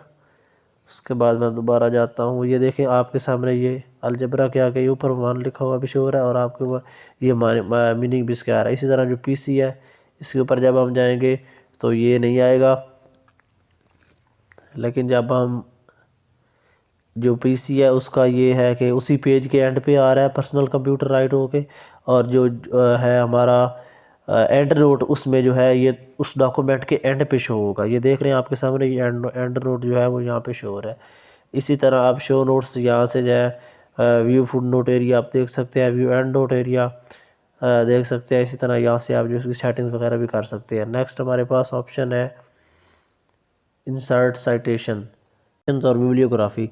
उसके बाद मैं दोबारा जाता हूँ। ये देखें आपके सामने ये अलजबरा क्या के ऊपर 1 लिखा हुआ भी शो हो रहा है और आपके ऊपर ये मीनिंग भी इसके आ रहा है। इसी तरह जो पीसी है इसके ऊपर जब हम जाएंगे तो ये नहीं आएगा, लेकिन जब हम जो पीसी है उसका ये है कि उसी पेज के एंड पे आ रहा है पर्सनल कंप्यूटर राइट होके, और जो है हमारा एंड नोट उसमें जो है ये उस डॉक्यूमेंट के एंड पे शो होगा। ये देख रहे हैं आपके सामने ये एंड नोट जो है वो यहाँ पे शो हो रहा है। इसी तरह आप शो नोट्स यहाँ से जो है व्यू फुट नोट एरिया आप देख सकते हैं, व्यू एंड नोट एरिया देख सकते हैं। इसी तरह यहाँ से आप जो इसकी सेटिंग्स वगैरह भी कर सकते हैं। नेक्स्ट हमारे पास ऑप्शन है इंसर्ट साइटेशन और बिब्लियोग्राफी।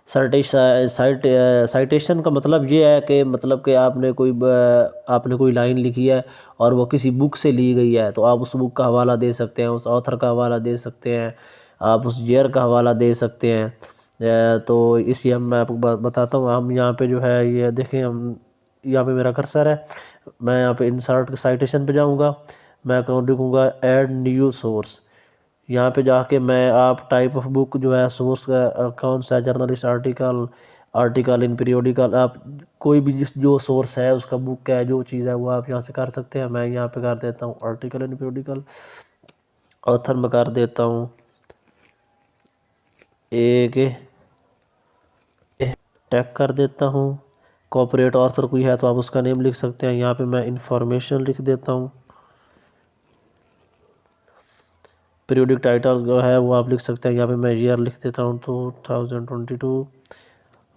साइटेशन का मतलब ये है कि आपने कोई लाइन लिखी है और वो किसी बुक से ली गई है, तो आप उस बुक का हवाला दे सकते हैं, उस ऑथर का हवाला दे सकते हैं, आप उस ईयर का हवाला दे सकते हैं। तो इसी मैं आपको बताता हूँ। हम यहाँ पे जो है ये देखें, हम यहाँ पे मेरा कर्सर है, मैं यहाँ पे इंसर्ट साइटेशन पे जाऊँगा। मैं लिखूँगा ऐड न्यू सोर्स। यहाँ पे जाके मैं आप टाइप ऑफ बुक जो है सोर्स का कौन सा जर्नलिस्ट आर्टिकल इन पीरियोडिकल, आप कोई भी जो सोर्स है उसका बुक का है जो चीज़ है वो आप यहाँ से कर सकते हैं। मैं यहाँ पे कर देता हूँ आर्टिकल इन पीरियोडिकल। ऑथर में कर देता हूँ एक टैग कर देता हूँ। कॉर्पोरेट ऑथर कोई है तो आप उसका नेम लिख सकते हैं। यहाँ पे मैं इंफॉर्मेशन लिख देता हूँ। पीरियोडिक टाइटल जो है वो आप लिख सकते हैं। यहाँ पे मैं ईयर लिख देता हूँ 2022।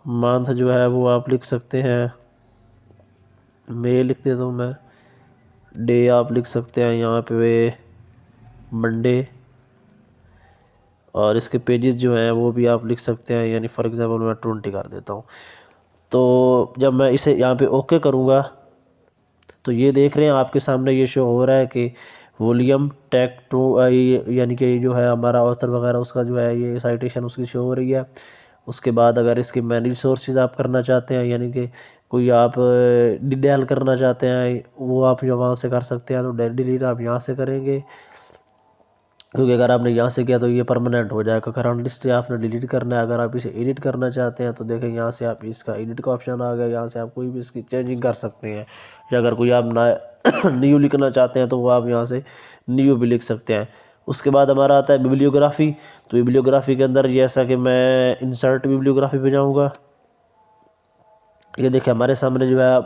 मंथ जो है वो आप लिख सकते हैं, मई लिख देता हूँ मैं। डे आप लिख सकते हैं यहाँ पे मंडे। और इसके पेजेस जो हैं वो भी आप लिख सकते हैं, यानी फॉर एग्जांपल मैं 20 कर देता हूँ। तो जब मैं इसे यहाँ पे ओके करूँगा तो ये देख रहे हैं आपके सामने ये शो हो रहा है कि वॉल्यूम टैग 2, यानी कि जो है हमारा ऑथर वगैरह उसका जो है ये साइटेशन उसकी शो हो रही है। उसके बाद अगर इसके मैनेज सोर्सेज आप करना चाहते हैं, यानी कि कोई आप डिटेल करना चाहते हैं, वो आप वहाँ से कर सकते हैं। तो डिलीट आप यहाँ से करेंगे, क्योंकि अगर आपने यहाँ से किया तो ये परमानेंट हो जाएगा। करंट लिस्ट आपने डिलीट करना है। अगर आप इसे एडिट करना चाहते हैं तो देखें यहाँ से आप इसका एडिट का ऑप्शन आ गया, यहाँ से आप कोई भी इसकी चेंजिंग कर सकते हैं। या अगर कोई आप न्यू लिखना चाहते हैं तो वो आप यहाँ से न्यू भी लिख सकते हैं। उसके बाद हमारा आता है बिब्लियोग्राफी। तो बिब्लियोग्राफी के अंदर जैसा कि मैं इंसर्ट बिब्लियोग्राफी पे जाऊँगा, ये देखिए हमारे सामने जो है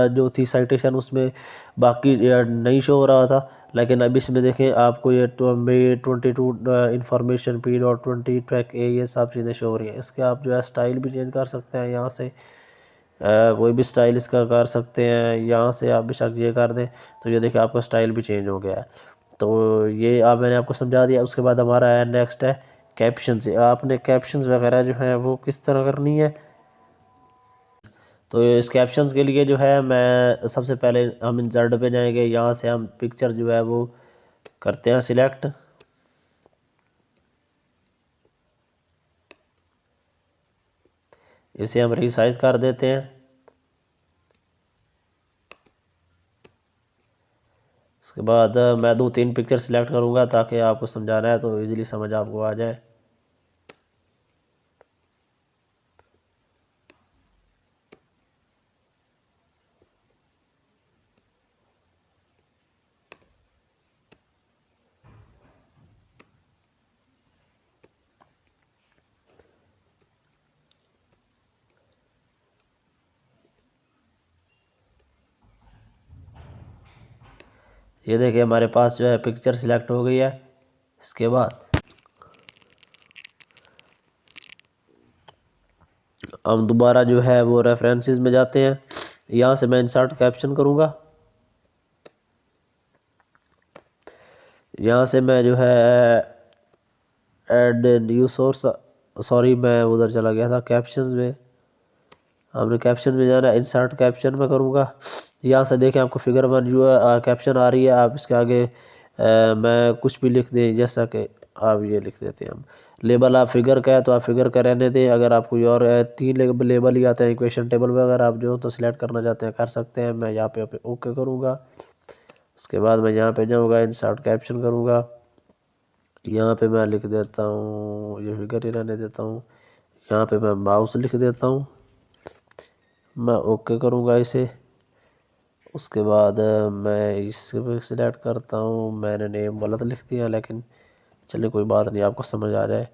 जो थी साइटेशन उसमें बाकी नहीं शो हो रहा था, लेकिन अब इसमें देखें आपको ये मई 22 इंफॉर्मेशन P.20 ट्रैक ए ये सब चीज़ें शो हो रही हैं। इसके आप जो है स्टाइल भी चेंज कर सकते हैं। यहाँ से कोई भी स्टाइल इसका कर सकते हैं। यहाँ से आप बेशक ये कर दें तो ये देखिए आपका स्टाइल भी चेंज हो गया है। तो ये मैंने आपको समझा दिया। उसके बाद हमारा है नेक्स्ट है कैप्शंस। आपने कैप्शंस वगैरह जो है वो किस तरह करनी है। तो इस कैप्शंस के लिए जो है मैं सबसे पहले हम इंसर्ट पे जाएंगे। यहाँ से हम पिक्चर जो है वो करते हैं सिलेक्ट। इसे हम रिसाइज कर देते हैं। उसके बाद मैं 2-3 पिक्चर सिलेक्ट करूँगा ताकि आपको समझाना है तो इजीली समझ आपको आ जाए। ये देखिए हमारे पास जो है पिक्चर सिलेक्ट हो गई है। इसके बाद हम दोबारा जो है वो रेफरेंसेस में जाते हैं। यहाँ से मैं इंसर्ट कैप्शन करूँगा। यहाँ से मैं जो है ऐड न्यू सोर्स, सॉरी मैं उधर चला गया था कैप्शन में। हमने कैप्शन में जाना, इंसर्ट कैप्शन में करूँगा। यहाँ से देखें आपको फिगर 1 जो कैप्शन आ रही है। आप इसके आगे मैं कुछ भी लिख दें, जैसा कि आप ये लिख देते हैं। हम लेबल आप फिगर का है तो आप फिगर का रहने दें। अगर आप कोई और 3 लेबल ही आते हैं इक्वेशन टेबल में, अगर आप जो तो सिलेक्ट करना चाहते हैं कर सकते हैं। मैं यहाँ पे ओके करूँगा। उसके बाद मैं यहाँ पे जाऊँगा, इंसर्ट कैप्शन करूँगा। यहाँ पे मैं लिख देता हूँ, ये फिगर ही रहने देता हूँ। यहाँ पे मैं माउस लिख देता हूँ। मैं ओके करूँगा इसे। उसके बाद मैं इसे सिलेक्ट करता हूँ। मैंने नेम गलत लिख दिया, लेकिन चलिए कोई बात नहीं, आपको समझ आ जाए।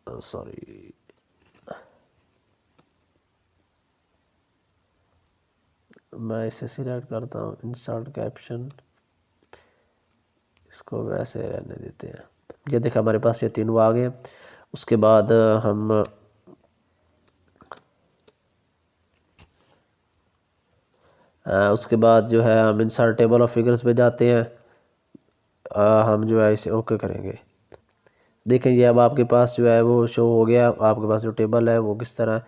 सॉरी, मैं इसे सिलेक्ट करता हूँ, इंसर्ट कैप्शन, इसको वैसे रहने देते हैं। ये देखा हमारे पास ये तीनों आ गए। उसके बाद हम उसके बाद जो है हम इंसर्ट टेबल ऑफ फिगर्स पे जाते हैं। हम जो है इसे ओके करेंगे। देखें ये अब आपके पास जो है वो शो हो गया। आपके पास जो टेबल है वो किस तरह,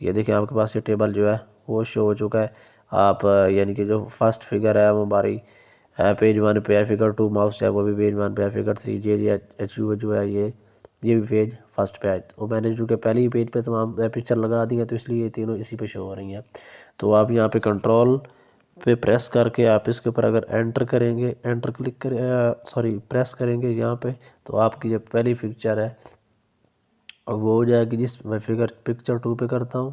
ये देखें आपके पास ये टेबल जो है वो शो हो चुका है। आप यानी कि जो फर्स्ट फिगर है वो हमारी पेज 1 पे है, फिगर 2 माउस है वो भी पेज 1 पे है, फिगर 3 ये HU जो है ये भी पेज फर्स्ट पे है। तो मैंने चूँकि पहले ही पेज पे तमाम पिक्चर लगा दी है, तो इसलिए ये तीनों इसी पे शो हो रही हैं। तो आप यहाँ पे कंट्रोल पे प्रेस करके आप इसके ऊपर अगर एंटर करेंगे, एंटर क्लिक करें, सॉरी प्रेस करेंगे यहाँ पे, तो आपकी जो पहली पिक्चर है वो हो जाएगी। जिस मैं फिगर पिक्चर 2 पे करता हूँ,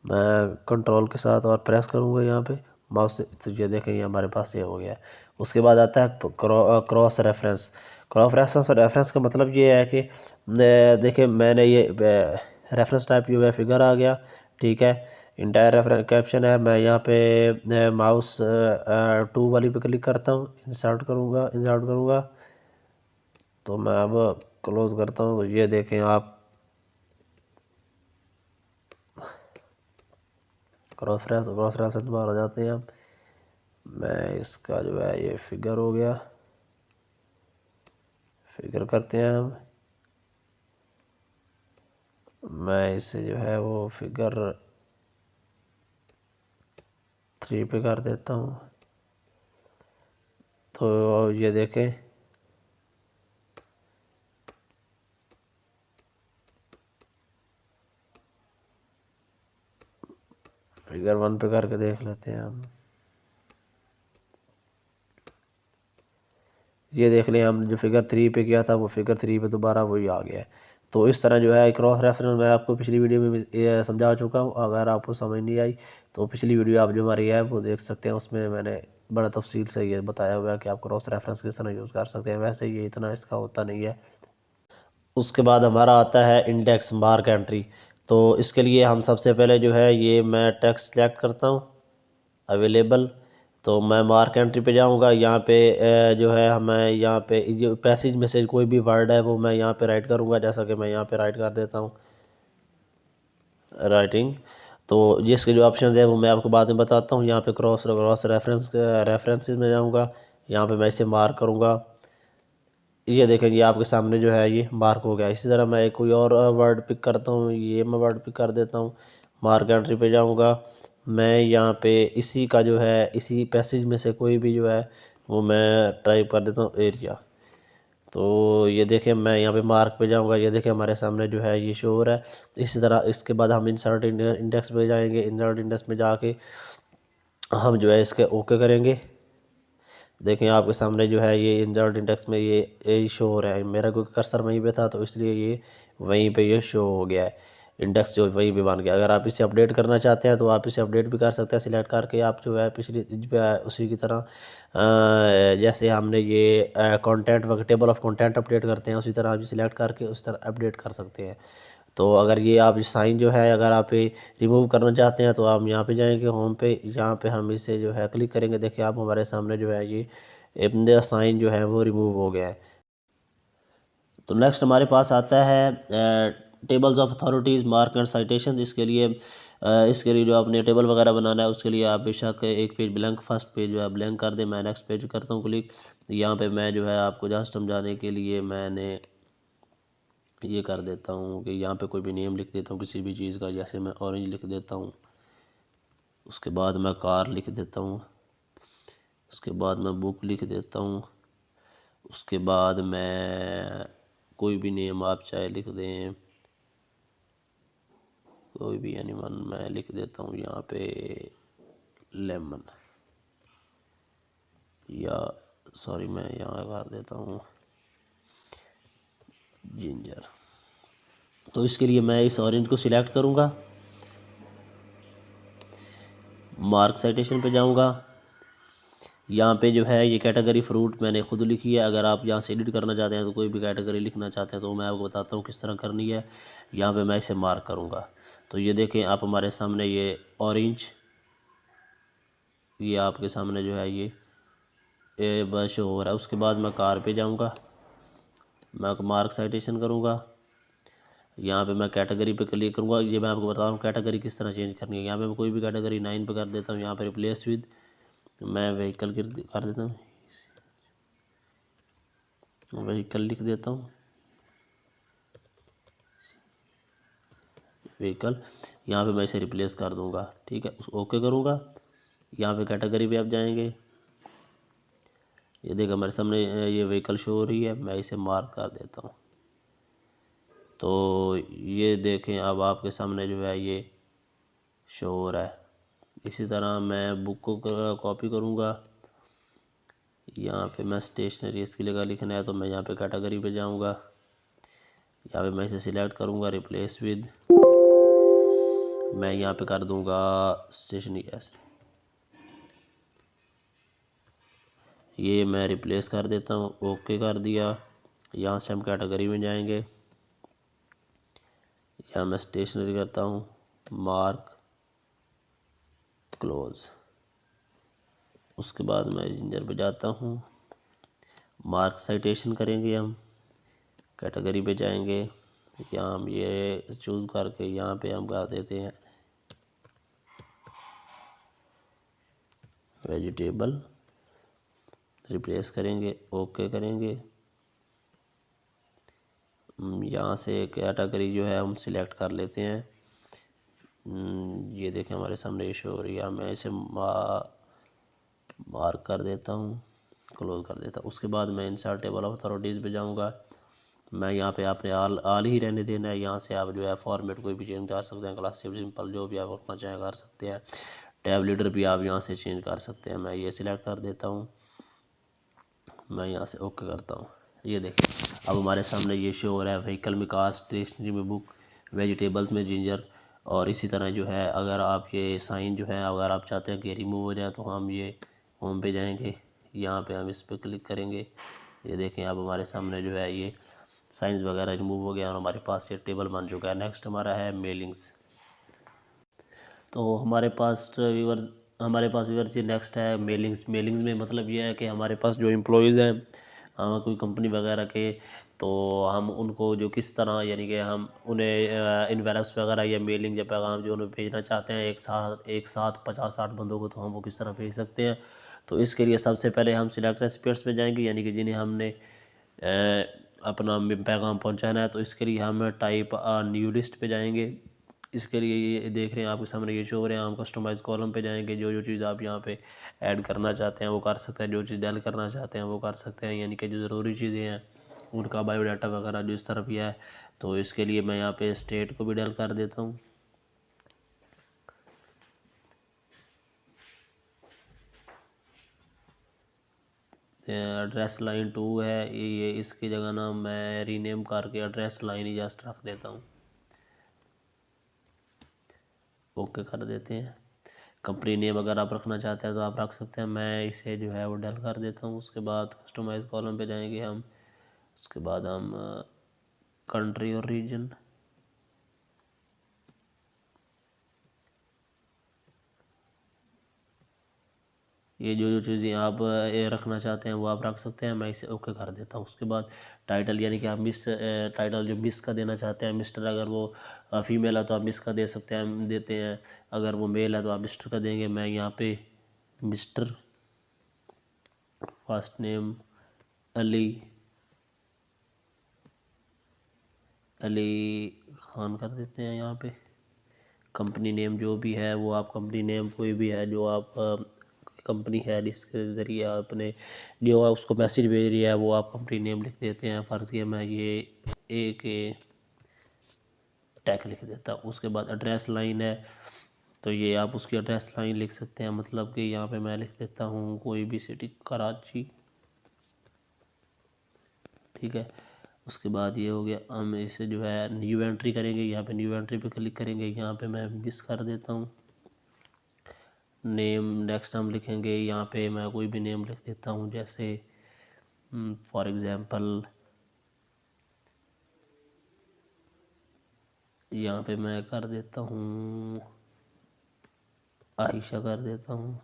मैं कंट्रोल के साथ और प्रेस करूँगा यहाँ पे माउस से, तो ये देखें ये हमारे पास ये हो गया है। उसके बाद आता है क्रॉस रेफरेंस। रेफरेंस का मतलब ये है कि देखिए मैंने ये रेफरेंस टाइप जो है फिगर आ गया, ठीक है। इंटायर रेफरेंस कैप्शन है। मैं यहाँ पे माउस 2 वाली पे क्लिक करता हूँ, इंसर्ट करूँगा। तो मैं अब क्लोज करता हूँ। ये देखें आप क्रॉस रेफरेंस बाहर आ जाते हैं हम। मैं इसका जो है ये फिगर हो गया, फिगर करते हैं हम। मैं इसे जो है वो फिगर 3 पे कर देता हूँ। तो ये देखें फिगर 1 पे करके देख लेते हैं हम। ये देख लें हम जो फिगर 3 पे किया था वो फिगर 3 पे दोबारा वही आ गया है। तो इस तरह जो है क्रॉस रेफरेंस मैं आपको पिछली वीडियो में भी समझा चुका हूँ। अगर आपको समझ नहीं आई तो पिछली वीडियो आप जो हमारी है वो देख सकते हैं। उसमें मैंने बड़ा तफसील से ये बताया हुआ है कि आप क्रॉस रेफरेंस किस तरह यूज़ कर सकते हैं। वैसे ये इतना इसका होता नहीं है। उसके बाद हमारा आता है इंडेक्स मार्क एंट्री। तो इसके लिए हम सबसे पहले जो है ये मैं टेक्स्ट सेलेक्ट करता हूँ, अवेलेबल। तो मैं मार्क एंट्री पे जाऊंगा। यहाँ पे जो है हमें यहाँ पे जो पैसेज में से कोई भी वर्ड है वो मैं यहाँ पे राइट करूँगा। जैसा कि मैं यहाँ पे राइट कर देता हूँ, राइटिंग। तो जिसके जो ऑप्शन है वो मैं आपको बाद में बताता हूँ। यहाँ पे क्रॉस रेफरेंसेस में जाऊँगा। यहाँ पे मैं इसे मार्क करूँगा। ये देखें ये आपके सामने जो है ये मार्क हो गया। इसी तरह मैं एक कोई और वर्ड पिक करता हूँ, ये मैं वर्ड पिक कर देता हूँ। मार्क एंट्री पे जाऊँगा। मैं यहाँ पे इसी का जो है इसी पैसेज में से कोई भी जो है वो मैं टाइप कर देता हूँ, एरिया। तो ये देखें मैं यहाँ पे मार्क पे जाऊँगा। ये देखें हमारे सामने जो है ये शो हो रहा है। इसी तरह इसके बाद हम इंसर्ट इंडेक्स पे जाएंगे। इंसर्ट इंडेक्स में जाके हम जो है इसके ओके करेंगे। देखें आपके सामने जो है ये इंसर्ट इंडेक्स में ये शो हो रहा है। मेरा कोई कर्सर वहीं पे था तो इसलिए ये वहीं पे ये शो हो गया है। इंडेक्स जो वहीं पे बन गया। अगर आप इसे अपडेट करना चाहते हैं तो आप इसे अपडेट भी कर सकते हैं। सिलेक्ट करके आप जो है पिछली उसी की तरह जैसे हमने ये content table of content update करते हैं उसी तरह आप सिलेक्ट करके उस तरह अपडेट कर सकते हैं। तो अगर ये आप साइन जो है अगर आप रिमूव करना चाहते हैं तो आप यहाँ पे जाएंगे होम पे, यहाँ पे हम इसे जो है क्लिक करेंगे। देखिए आप हमारे सामने जो है ये अपने साइन जो है वो रिमूव हो गया है। तो नेक्स्ट हमारे पास आता है tables of authorities mark and citation. इसके लिए जो आपने टेबल वगैरह बनाना है उसके लिए आप बेशक एक पेज ब्लैंक, फर्स्ट पेज जो है ब्लैंक कर दें। मैं नेक्स्ट पेज करता हूँ क्लिक। यहाँ पे मैं जो है आपको जस्ट समझाने के लिए मैंने ये कर देता हूँ कि यहाँ पे कोई भी नेम लिख देता हूँ किसी भी चीज़ का, जैसे मैं ऑरेंज लिख देता हूँ, उसके बाद मैं कार लिख देता हूँ, उसके बाद मैं बुक लिख देता हूँ, उसके बाद मैं कोई भी नेम आप चाहे लिख दें, कोई भी एनिमल मैं लिख देता हूँ यहाँ पे लेमन, या सॉरी मैं यहाँ कर देता हूँ जिंजर। तो इसके लिए मैं इस ऑरेंज को सिलेक्ट करूँगा, मार्क साइटेशन पे जाऊँगा। यहाँ पे जो है ये कैटेगरी फ्रूट मैंने खुद लिखी है। अगर आप यहाँ से एडिट करना चाहते हैं तो कोई भी कैटेगरी लिखना चाहते हैं तो मैं आपको बताता हूँ किस तरह करनी है। यहाँ पे मैं इसे मार्क करूँगा तो ये देखें आप हमारे सामने ये ऑरेंज, ये आपके सामने जो है ये बस हो रहा है। उसके बाद मैं कार पे जाऊँगा, मैं मार्क साइटेशन करूँगा, यहाँ पे मैं कैटेगरी पे क्लिक करूँगा। ये मैं आपको बता रहा हूँ कैटेगरी किस तरह चेंज करनी है। यहाँ पे मैं कोई भी कैटेगरी 9 पे कर देता हूँ। यहाँ पे रिप्लेस विद मैं व्हीकल कर देता हूँ, व्हीकल लिख देता हूँ, व्हीकल। यहाँ पे मैं इसे रिप्लेस कर दूँगा, ठीक है। उस ओके करूँगा। यहाँ पे कैटेगरी पे आप जाएंगे, ये देखो हमारे सामने ये व्हीकल शो हो रही है, मैं इसे मार्क कर देता हूँ। तो ये देखें अब आपके सामने जो है ये शो हो रहा है। इसी तरह मैं बुक को कॉपी करूँगा। यहाँ पे मैं स्टेशनरी इसकी जगह लिखना है तो मैं यहाँ पे कैटेगरी पे जाऊँगा, यहाँ पे मैं इसे सिलेक्ट करूँगा रिप्लेस विद, मैं यहाँ पे कर दूँगा स्टेशनरी ऐसे, ये मैं रिप्लेस कर देता हूँ, ओके कर दिया। यहाँ से हम कैटेगरी में जाएंगे, यहाँ मैं स्टेशनरी करता हूँ, मार्क क्लोज। उसके बाद मैं जिंजर पे जाता हूँ, मार्क साइटेशन करेंगे, हम कैटेगरी पे जाएंगे, यहाँ हम ये चूज़ करके यहाँ पे हम कर देते हैं वेजिटेबल, रिप्लेस करेंगे, ओके करेंगे। यहाँ से कैटेगरी जो है हम सिलेक्ट कर लेते हैं। ये देखें हमारे सामने ये शो हो रही है, मैं इसे मार्क कर देता हूँ, क्लोज कर देता हूँ। उसके बाद मैं इंसर्ट टेबल ऑफ अथॉरिटीज़ पे जाऊँगा। मैं यहाँ पे आपने आल ही रहने देना है। यहाँ से आप जो है फॉर्मेट कोई भी चेंज कर सकते हैं, क्लास सिंपल जो भी आप रखना चाहें कर सकते हैं। टैब लीडर भी आप यहाँ से चेंज कर सकते हैं। मैं ये सिलेक्ट कर देता हूँ, मैं यहाँ से ओके करता हूँ। ये देखें अब हमारे सामने ये शो हो रहा है व्हीकल में कार, स्टेशनरी में बुक, वेजिटेबल्स में जिंजर। और इसी तरह जो है अगर आप ये साइन जो है अगर आप चाहते हैं कि रिमूव हो जाए तो हम ये होम पे जाएंगे, यहाँ पे हम इस पर क्लिक करेंगे। ये देखें अब हमारे सामने जो है ये साइंस वगैरह रिमूव हो गया और हमारे पास ये टेबल बन चुका है। नेक्स्ट हमारा है मेलिंग्स। तो हमारे पास व्यूअर्स ये नेक्स्ट है मेलिंग्स। मेलिंग्स में मतलब ये है कि हमारे पास जो एम्प्लॉयज़ हैं कोई कंपनी वगैरह के, तो हम उनको जो किस तरह यानी कि हम उन्हें इन्वेलप्स वगैरह या मेलिंग या पैगाम जो उन्हें भेजना चाहते हैं एक साथ 50-60 बंदों को, तो हम वो किस तरह भेज सकते हैं। तो इसके लिए सबसे पहले हम सिलेक्ट रेसिपिएंट्स पे जाएंगे, यानी कि जिन्हें हमने अपना पैगाम पहुंचाना है। तो इसके लिए हम टाइप न्यू लिस्ट पे जाएंगे। इसके लिए ये देख रहे हैं आपके सामने ये शो हो रहे हैं, हम कस्टमाइज़ कॉलम पे जाएंगे। जो जो चीज़ आप यहाँ पे ऐड करना चाहते हैं वो कर सकते हैं, जो चीज़ डेल करना चाहते हैं वो कर सकते हैं, यानी कि जो ज़रूरी चीज़ें हैं उनका बायोडाटा वगैरह जो इस तरफ है। तो इसके लिए मैं यहाँ पे स्टेट को भी डेल कर देता हूँ। एड्रेस लाइन 2 है ये, इसकी जगह ना मैं रीनेम करके एड्रेस लाइन ही जस्ट रख देता हूँ, ओके कर देते हैं। कंपनी नेम अगर आप रखना चाहते हैं तो आप रख सकते हैं, मैं इसे जो है वो डल कर देता हूँ। उसके बाद कस्टमाइज कॉलम पे जाएंगे हम, उसके बाद हम कंट्री और रीजन, ये जो जो चीज़ें आप रखना चाहते हैं वो आप रख सकते हैं। मैं इसे ओके कर देता हूँ। उसके बाद टाइटल, यानी कि आप मिस टाइटल जो मिस का देना चाहते हैं, मिस्टर अगर वो फीमेल है तो आप मिस का दे सकते हैं, देते हैं। अगर वो मेल है तो आप मिस्टर का देंगे। मैं यहाँ पे mister, first name Ali Khan कर देते हैं। यहाँ पे कंपनी नेम जो भी है वो आप कंपनी नेम कोई भी है जो आप कंपनी है जिसके ज़रिए आपने जो है उसको मैसेज भेज रही है वो आप कंपनी नेम लिख देते हैं। फ़र्ज़ किया मैं ये एक टैग लिख देता हूँ। उसके बाद एड्रेस लाइन है तो ये आप उसकी एड्रेस लाइन लिख सकते हैं, मतलब कि यहाँ पे मैं लिख देता हूँ कोई भी सिटी, कराची, ठीक है। उसके बाद ये हो गया। हम इसे जो है न्यू एंट्री करेंगे, यहाँ पे न्यू एंट्री पे क्लिक करेंगे। यहाँ पे मैं मिस कर देता हूँ नेम। नेक्स्ट हम लिखेंगे, यहाँ पे मैं कोई भी नेम लिख देता हूँ, जैसे फॉर एग्ज़ाम्पल यहाँ पे मैं कर देता हूँ आयशा कर देता हूँ।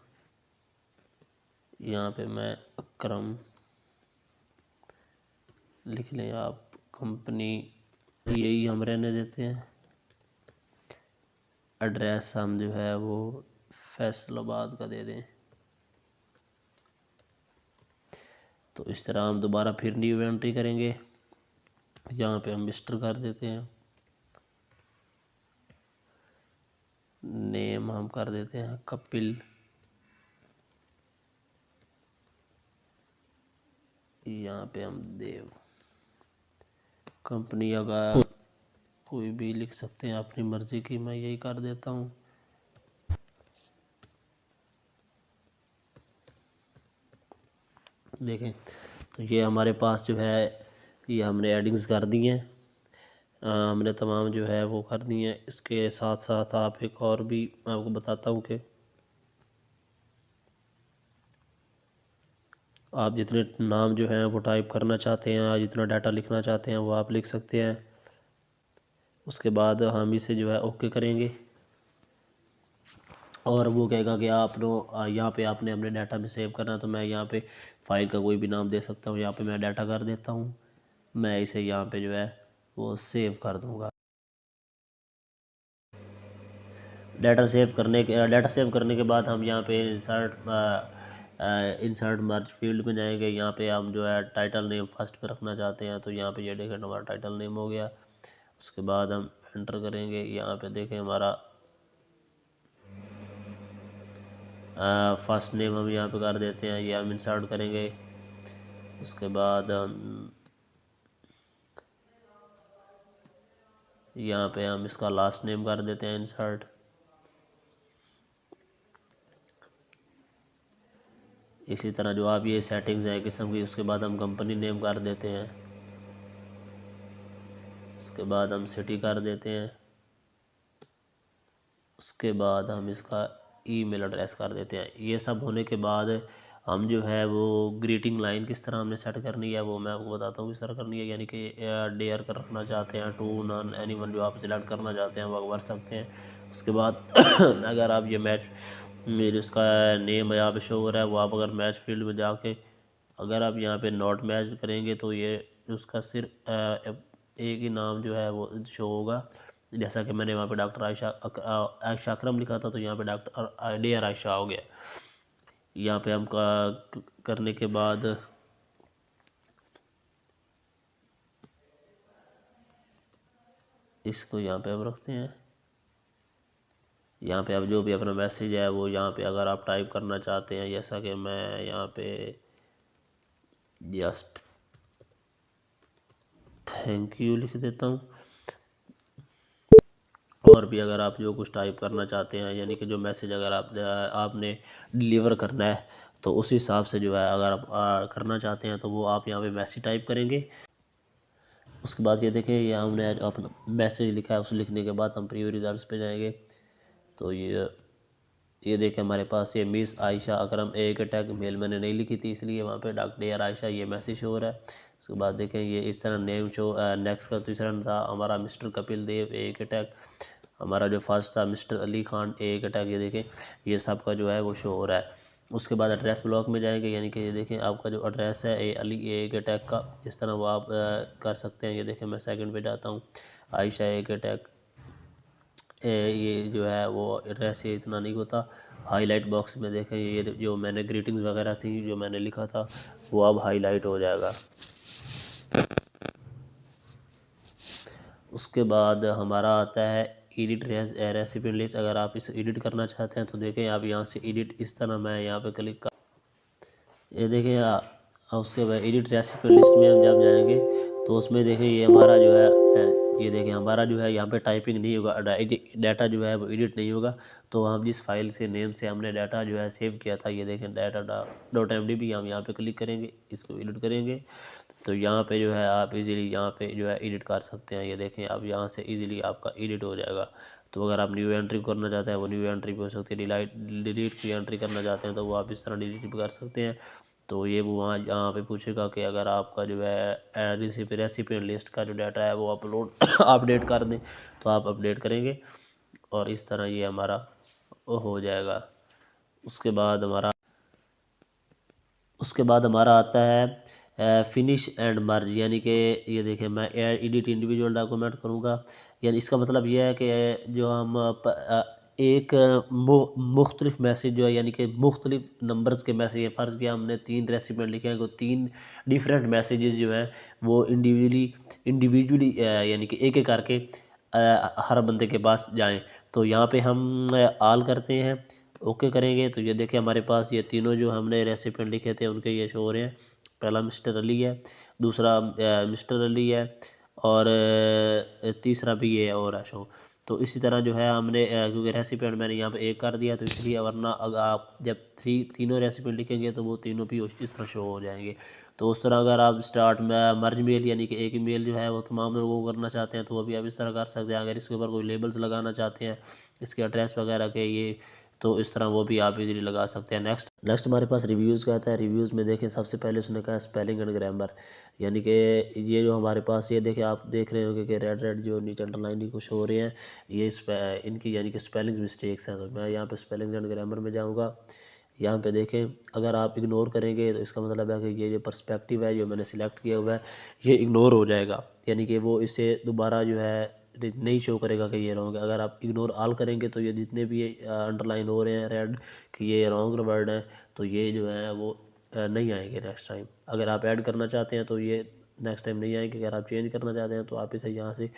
यहाँ पे मैं अकरम लिख लें आप, कंपनी यही हम रहने देते हैं। एड्रेस हम जो है वो फैसलाबाद का दे दें। तो इस तरह हम दोबारा फिर न्यू एंट्री करेंगे। यहाँ पे हम मिस्टर कर देते हैं। नेम हम कर देते हैं कपिल। यहाँ पे हम देव। कंपनी अगर कोई भी लिख सकते हैं अपनी मर्ज़ी की, मैं यही कर देता हूँ। देखें तो ये हमारे पास जो है ये हमने एडिंग्स कर दी हैं। हमने तमाम जो है वो कर दी हैं। इसके साथ साथ आप एक और भी मैं आपको बताता हूँ कि आप जितने नाम जो हैं वो टाइप करना चाहते हैं या जितना डाटा लिखना चाहते हैं वो आप लिख सकते हैं। उसके बाद हम इसे जो है ओके करेंगे और वो कहेगा कि आप यहाँ पे आपने अपने डाटा में सेव करना है। तो मैं यहाँ पे फ़ाइल का कोई भी नाम दे सकता हूँ। यहाँ पे मैं डाटा कर देता हूँ। मैं इसे यहाँ पे जो है वो सेव कर दूँगा। डाटा सेव करने के बाद हम यहाँ पे इंसर्ट मर्ज फील्ड में जाएंगे। यहाँ पे हम जो है टाइटल नेम फर्स्ट पे रखना चाहते हैं तो यहाँ पे ये देखें हमारा टाइटल नेम हो गया। उसके बाद हम एंटर करेंगे। यहाँ पे देखें हमारा फर्स्ट नेम हम यहाँ पे कर देते हैं, ये हम इंसर्ट करेंगे। उसके बाद हम यहाँ पे हम इसका लास्ट नेम कर देते हैं इंसर्ट। इसी तरह जो आप ये सेटिंग्स हैं किस्म की, उसके बाद हम कंपनी नेम कर देते हैं। उसके बाद हम सिटी कर देते हैं। उसके बाद हम इसका ईमेल एड्रेस कर देते हैं। ये सब होने के बाद हम जो है वो ग्रीटिंग लाइन किस तरह हमने सेट करनी है वो मैं आपको बताता हूँ किस तरह करनी है। यानी कि डेयर कर रखना चाहते हैं, टू, नन, एनीवन जो आप सिलेक्ट करना चाहते हैं वो भर सकते हैं। उसके बाद अगर आप ये मैच मेरे इसका नेम यहाँ पे शो हो रहा है वो आप अगर मैच फील्ड में जाके अगर आप यहाँ पे नॉट मैच करेंगे तो ये उसका सिर्फ एक ही नाम जो है वो शो होगा। जैसा कि मैंने वहाँ पे डॉक्टर आयशा अकरम लिखा था तो यहाँ पे डॉक्टर डेयर आयशा हो गया। यहाँ पे हम करने के बाद इसको यहाँ पे हम रखते हैं। यहाँ पे अब जो भी अपना मैसेज है वो यहाँ पे अगर आप टाइप करना चाहते हैं, जैसा कि मैं यहाँ पे जस्ट थैंक यू लिख देता हूँ। और भी अगर आप जो कुछ टाइप करना चाहते हैं, यानी कि जो मैसेज अगर आपने डिलीवर करना है तो उस हिसाब से जो है अगर आप करना चाहते हैं तो वो आप यहाँ पे मैसेज टाइप करेंगे। उसके बाद ये देखें ये हमने अपना मैसेज लिखा है, उस लिखने के बाद हम प्रीव्यू रिजल्ट्स पे जाएंगे। तो ये देखें हमारे पास ये मिस आयशा अकरम एक टैग मेल मैंने नहीं लिखी थी इसलिए वहाँ पे डॉक्टर डेयर आयशा ये मैसेज शो हो रहा है। उसके बाद देखें ये इस तरह नेम शो। नेक्स्ट का तीसरा था हमारा मिस्टर कपिल देव एक टैग। हमारा जो फर्स्ट था मिस्टर अली खान एक टैग। ये देखें ये सब का जो है वो शो हो रहा है। उसके बाद एड्रेस ब्लॉक में जाएंगे, यानी कि ये देखें आपका जो एड्रेस है अली ए के टैग का, इस तरह वो आप कर सकते हैं। ये देखें मैं सेकंड पे जाता हूँ, आयशा ए के टैग, ये जो है वो एड्रेस ये इतना नहीं होता। हाईलाइट बॉक्स में देखें ये जो मैंने ग्रीटिंग्स वगैरह थी जो मैंने लिखा था वो अब हाईलाइट हो जाएगा। उसके बाद हमारा आता है एडिट रेसिपी लिस्ट। अगर आप इसे एडिट करना चाहते हैं तो देखें आप यहाँ से एडिट, इस तरह मैं यहाँ पे क्लिक कर, ये देखें उसके बाद एडिट रेसिपी लिस्ट में हम जब जाएंगे तो उसमें देखें ये हमारा जो है ये देखें हमारा जो है यहाँ पे टाइपिंग नहीं होगा, डाटा जो है वो एडिट नहीं होगा। तो हम जिस फाइल से नेम से हमने डाटा जो है सेव किया था, ये देखें data.mdb, हम यहाँ पे क्लिक करेंगे, इसको एडिट करेंगे तो यहाँ पे जो है आप इजीली यहाँ पे जो है एडिट कर सकते हैं। ये देखें आप यहाँ से इजीली आपका एडिट हो जाएगा। तो अगर आप न्यू एंट्री करना चाहते हैं वो न्यू एंट्री भी हो सकती है, डिलीट की एंट्री करना चाहते हैं तो वो आप इस तरह डिलीट भी कर सकते हैं। तो ये वो वहाँ यहाँ पे पूछेगा कि अगर आपका जो है रेसिपी लिस्ट का जो डाटा है वो अपलोड अपडेट कर दें तो आप अपडेट करेंगे और इस तरह ये हमारा हो जाएगा। उसके बाद हमारा आता है फिनिश एंड मर्ज, यानी कि ये देखें मैं एडिट इंडिविजुअल डॉक्यूमेंट करूँगा। यानी इसका मतलब ये है कि जो हम एक मुख्तलिफ मैसेज जो है, यानी कि मुख्तलिफ नंबर्स के मैसेज है, फ़र्ज़ किया हमने 3 रेसिपिएंट लिखे हैं तो 3 डिफरेंट मैसेजेस जो हैं वो इंडिविजुअली यानी कि एक एक करके हर बंदे के पास जाएं। तो यहाँ पे हम आल करते हैं, ओके करेंगे तो ये देखें हमारे पास ये तीनों जो हमने रेसिपिएंट लिखे थे उनके ये शो हो रहे हैं। पहला मिस्टर अली है, दूसरा मिस्टर अली है और तीसरा भी ये और है शो। तो इसी तरह जो है हमने क्योंकि रेसिपिएंट मैंने यहाँ पे एक कर दिया तो इसलिए, वरना अगर आप जब तीनों रेसिपिएंट लिखेंगे तो वो तीनों भी इस तरह शो हो जाएंगे। तो उस तरह अगर आप स्टार्ट में मर्ज मेल यानी कि एक ही मेल जो है वो तमाम लोगों को करना चाहते हैं तो वो भी आप इस तरह कर सकते हैं। अगर इसके ऊपर कोई लेबल्स लगाना चाहते हैं इसके एड्रेस वगैरह के, ये तो इस तरह वो भी आप इजीली लगा सकते हैं। नेक्स्ट हमारे पास रिव्यूज़ का आता है। रिव्यूज़ में देखें सबसे पहले उसने कहा स्पेलिंग एंड ग्रामर, यानी कि ये जो हमारे पास ये देखें आप देख रहे होंगे कि रेड जो नीचे अंडरलाइन कुछ हो रहे हैं, ये इनकी यानी कि स्पेलिंग मिस्टेक्स हैं। तो मैं यहाँ पे स्पेलिंग एंड ग्रामर में जाऊँगा। यहाँ पे देखें अगर आप इग्नोर करेंगे तो इसका मतलब है कि ये जो पर्सपेक्टिव है जो मैंने सिलेक्ट किया हुआ है ये इग्नोर हो जाएगा, यानी कि वो इसे दोबारा जो है नहीं शो करेगा कि ये रॉन्ग है। अगर आप इग्नोर ऑल करेंगे तो ये जितने भी अंडरलाइन हो रहे हैं रेड कि ये रॉन्ग वर्ड है तो ये जो है वो नहीं आएंगे नेक्स्ट टाइम। अगर आप ऐड करना चाहते हैं तो ये नेक्स्ट टाइम नहीं आएंगे। अगर आप चेंज करना चाहते हैं तो आप इसे यहाँ से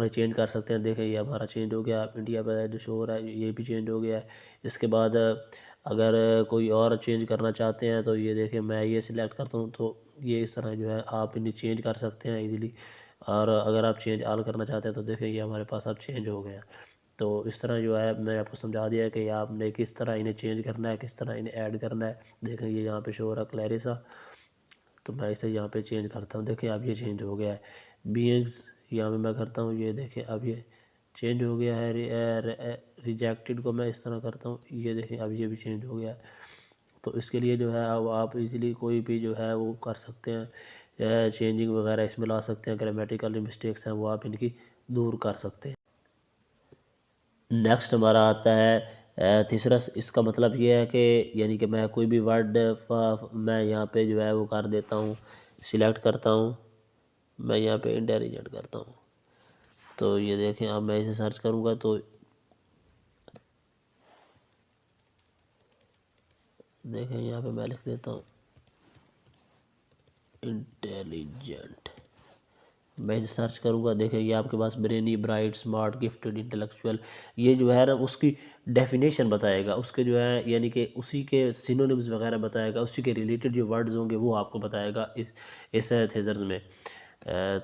चेंज कर सकते हैं। देखें ये हमारा चेंज हो गया, इंडिया पर जो शो हो रहा है ये भी चेंज हो गया है। इसके बाद अगर कोई और चेंज करना चाहते हैं तो ये देखें मैं ये सिलेक्ट करता हूँ तो ये इस तरह जो है आप इन्हें चेंज कर सकते हैं इजीली। और अगर आप चेंज ऑल करना चाहते हैं तो देखें ये हमारे पास अब चेंज हो गया। तो इस तरह जो है मैंने आपको समझा दिया है कि आपने किस तरह इन्हें चेंज करना है, किस तरह इन्हें ऐड करना है। देखें ये यहाँ पे शो हो रहा है क्लैरिसा, तो मैं इसे यहाँ पे चेंज करता हूँ। देखें अब ये चेंज हो गया है। बीइंग्स यहाँ पे मैं करता हूँ, ये देखें अब ये चेंज हो गया है। रिजेक्टेड को मैं इस तरह करता हूँ, ये देखें अब ये भी चेंज हो गया है। तो इसके लिए जो है अब आप इजीली कोई भी जो है वो कर सकते हैं, चेंजिंग वगैरह इसमें ला सकते हैं। ग्रामेटिकल मिस्टेक्स हैं वो आप इनकी दूर कर सकते हैं। नेक्स्ट हमारा आता है थीसरस। इसका मतलब ये है कि यानी कि मैं कोई भी वर्ड मैं यहाँ पे जो है वो कर देता हूँ, सिलेक्ट करता हूँ, मैं यहाँ पे इंटेलिजेंट करता हूँ। तो ये देखें अब मैं इसे सर्च करूँगा तो देखें यहाँ पे मैं लिख देता हूँ इंटेलिजेंट, मैं इसे सर्च करूँगा। देखें ये आपके पास brainy, bright, smart, gifted, intellectual, ये जो है ना उसकी डेफिनेशन बताएगा, उसके जो है यानी कि उसी के सिनोनिम्स वगैरह बताएगा, उसी के रिलेटेड जो वर्ड्स होंगे वो आपको बताएगा इस थेजर्स में।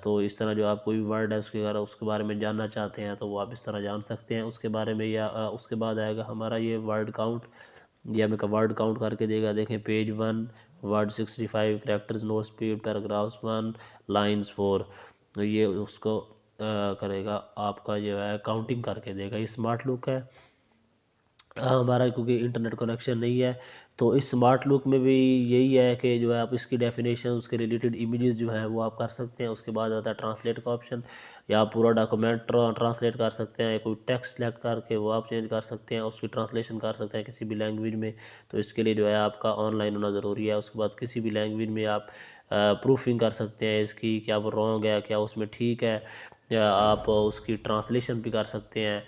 तो इस तरह जो आप कोई भी वर्ड है उसके बारे में जानना चाहते हैं तो वो आप इस तरह जान सकते हैं उसके बारे में। या उसके बाद आएगा हमारा ये वर्ड काउंट, ये हमें वर्ड काउंट करके देगा। देखें page 1 word 65, characters no speed, paragraphs 1, lines 4, तो ये उसको करेगा आपका जो है काउंटिंग करके देगा। ये स्मार्ट लुक है। हमारा क्योंकि इंटरनेट कनेक्शन नहीं है। तो इस स्मार्ट लुक में भी यही है कि जो है आप इसकी डेफिनेशन, उसके रिलेटेड इमेजेस जो है वो आप कर सकते हैं। उसके बाद आता है ट्रांसलेट का ऑप्शन, या आप पूरा डॉक्यूमेंट ट्रांसलेट कर सकते हैं, कोई टेक्स्ट सेलेक्ट करके वो आप चेंज कर सकते हैं, उसकी ट्रांसलेशन कर सकते हैं किसी भी लैंग्वेज में। तो इसके लिए जो है आपका ऑनलाइन होना ज़रूरी है। उसके बाद किसी भी लैंग्वेज में आप प्रूफिंग कर सकते हैं इसकी, क्या वो रॉन्ग है, क्या उसमें ठीक है, या आप उसकी ट्रांसलेशन भी कर सकते हैं।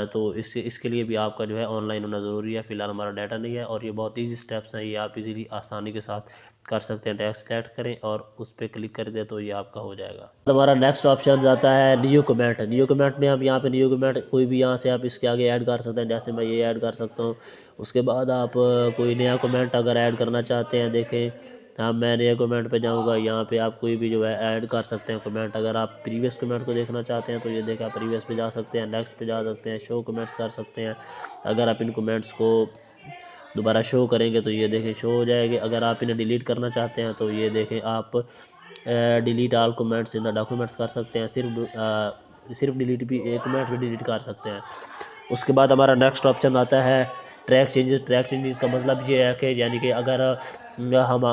तो इसके लिए भी आपका जो है ऑनलाइन होना ज़रूरी है। फ़िलहाल हमारा डाटा नहीं है, और ये बहुत ईजी स्टेप्स हैं, ये आप इजीली आसानी के साथ कर सकते हैं। टेक्स्ट सेलेक्ट करें और उस पर क्लिक कर दें तो ये आपका हो जाएगा। तो हमारा नेक्स्ट ऑप्शन आता है न्यू कमेंट। न्यू कमेंट में हम यहाँ पे न्यू कमेंट कोई भी यहाँ से आप इसके आगे ऐड कर सकते हैं, जैसे मैं ये ऐड कर सकता हूँ। उसके बाद आप कोई नया कमेंट अगर ऐड करना चाहते हैं, देखें हाँ मैं नए कमेंट पे जाऊंगा। यहाँ पे आप कोई भी जो है ऐड कर सकते हैं कमेंट। अगर आप प्रीवियस कमेंट को देखना चाहते हैं तो ये देखा, प्रीवियस पे जा सकते हैं, नेक्स्ट पे जा सकते हैं, शो कमेंट्स कर सकते हैं। अगर आप इन कमेंट्स को दोबारा शो करेंगे तो ये देखें शो हो जाएंगे। अगर आप इन्हें डिलीट करना चाहते हैं तो ये देखें आप delete all comments in the documents कर सकते हैं। सिर्फ डिलीट भी, एक कमेंट भी डिलीट कर सकते हैं। उसके बाद हमारा नेक्स्ट ऑप्शन आता है ट्रैक चेंजेस। ट्रैक चेंजेस का मतलब ये है कि यानी कि अगर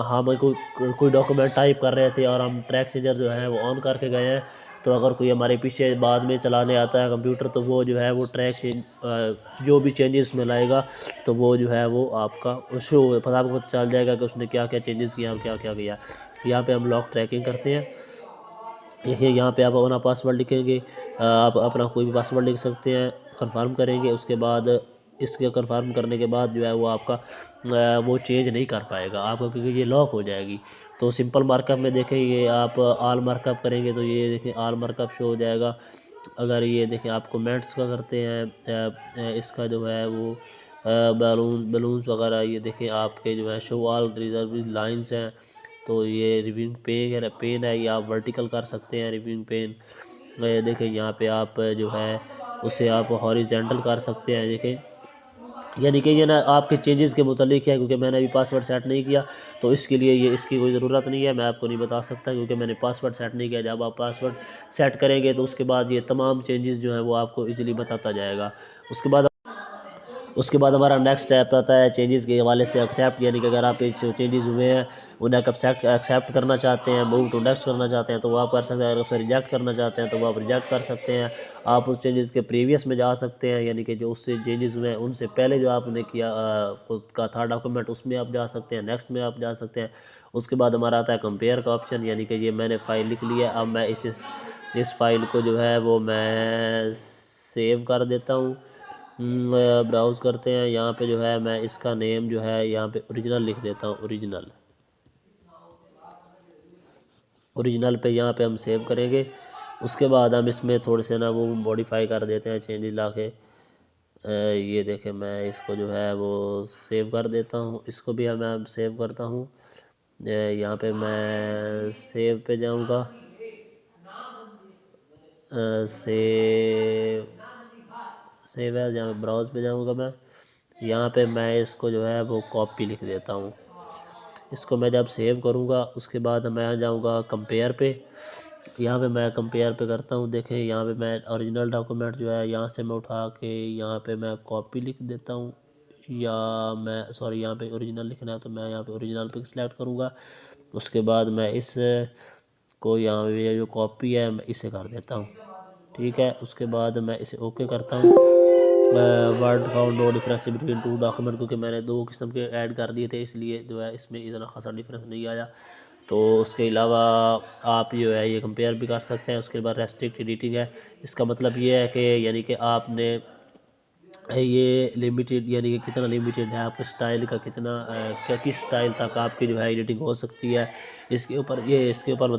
हम कोई डॉक्यूमेंट टाइप कर रहे थे और हम ट्रैक चेंजर जो है वो ऑन करके गए हैं, तो अगर कोई हमारे पीछे बाद में चलाने आता है कंप्यूटर, तो वो जो है वो ट्रैक चेंज जो भी चेंजेस में लाएगा तो वो जो है वो आपका शो आपको पता चल जाएगा कि उसने क्या क्या चेंजेस किया और क्या क्या किया। यहाँ पे हम लॉक ट्रैकिंग करते हैं। देखिए यहाँ पे आप अपना पासवर्ड लिखेंगे, आप अपना कोई भी पासवर्ड लिख सकते हैं, कंफर्म करेंगे। उसके बाद इसके कंफर्म करने के बाद जो है वो आपका वो चेंज नहीं कर पाएगा आपका, क्योंकि ये लॉक हो जाएगी। तो सिंपल मार्कअप में देखें, ये आप ऑल मार्कअप करेंगे तो ये देखें ऑल मार्कअप शो हो जाएगा। अगर ये देखें आप कमेंट्स का करते हैं, इसका जो है वो बलून्स वगैरह, ये देखें आपके जो है शो ऑल रिजर्व लाइंस हैं। तो ये रिव्यूइंग पेन है, ये आप वर्टिकल कर सकते हैं रिव्यूइंग पेन। ये देखें यहाँ पे आप जो है उसे आप हॉरिजेंटल कर सकते हैं। देखें यानी कि ये ना आपके चेंजेस के मुतालिक है, क्योंकि मैंने अभी पासवर्ड सेट नहीं किया तो इसके लिए ये इसकी कोई ज़रूरत नहीं है, मैं आपको नहीं बता सकता क्योंकि मैंने पासवर्ड सेट नहीं किया। जब आप पासवर्ड सेट करेंगे तो उसके बाद ये तमाम चेंजेस जो हैं वो आपको इजीली बताता जाएगा। उसके बाद हमारा नेक्स्ट स्टेप आता है चेंजेस के हवाले से एक्सेप्ट, यानी कि अगर आप चेंजेस हुए हैं उन्हें एक्सेप्ट करना चाहते हैं, मूव टू नेक्स्ट करना चाहते हैं तो वो आप कर सकते हैं। अगर उसे रिजेक्ट करना चाहते हैं तो वो आप रिजेक्ट कर सकते हैं। आप उस चेंजेस के प्रीवियस में जा सकते हैं, यानी कि जो उससे चेंजेस हुए हैं उनसे पहले जो आपने किया का था डॉक्यूमेंट, उसमें आप जा सकते हैं, नेक्स्ट में आप जा सकते हैं। उसके बाद हमारा आता है कंपेयर का ऑप्शन, यानी कि ये मैंने फ़ाइल लिख लिया, अब मैं इस फाइल को जो है वो मैं सेव कर देता हूँ। ब्राउज़ करते हैं, यहाँ पे जो है मैं इसका नेम जो है यहाँ पे ओरिजिनल लिख देता हूँ। ओरिजिनल पे यहाँ पे हम सेव करेंगे। उसके बाद हम इसमें थोड़े से ना वो मॉडिफाई कर देते हैं, चेंजेस ला के। ये देखें मैं इसको जो है वो सेव कर देता हूँ, इसको भी मैं सेव करता हूँ। यहाँ पे मैं सेव पे जाऊँगा, सेव है, जहाँ ब्राउज़ पे जाऊँगा मैं, यहाँ पे मैं इसको जो है वो कॉपी लिख देता हूँ। इसको मैं जब सेव करूँगा उसके बाद मैं आ जाऊँगा कंपेयर पे। यहाँ पे मैं कंपेयर पे करता हूँ। देखें यहाँ पे मैं ओरिजिनल डॉक्यूमेंट जो है यहाँ से मैं उठा के यहाँ पे मैं कॉपी लिख देता हूँ, या मैं सॉरी यहाँ पे ओरिजिनल लिखना है तो मैं यहाँ पे ओरिजिनल पे सिलेक्ट करूँगा। उसके बाद मैं इस को यहाँ पे जो कॉपी है मैं इसे कर देता हूँ, ठीक है। उसके बाद मैं इसे ओके करता हूँ। Word found no difference between two document, क्योंकि मैंने दो किस्म के ऐड कर दिए थे इसलिए जो है इसमें इतना खासा डिफरेंस नहीं आया। तो उसके अलावा आप जो है ये कंपेयर भी कर सकते हैं। उसके बाद रेस्ट्रिक्ट एडिटिंग है, इसका मतलब ये है कि यानी कि आपने ये लिमिटेड, यानी कि कितना लिमिटेड है आपके स्टाइल का, कितना किस स्टाइल तक आपकी जो है एडिटिंग हो सकती है। इसके ऊपर मैं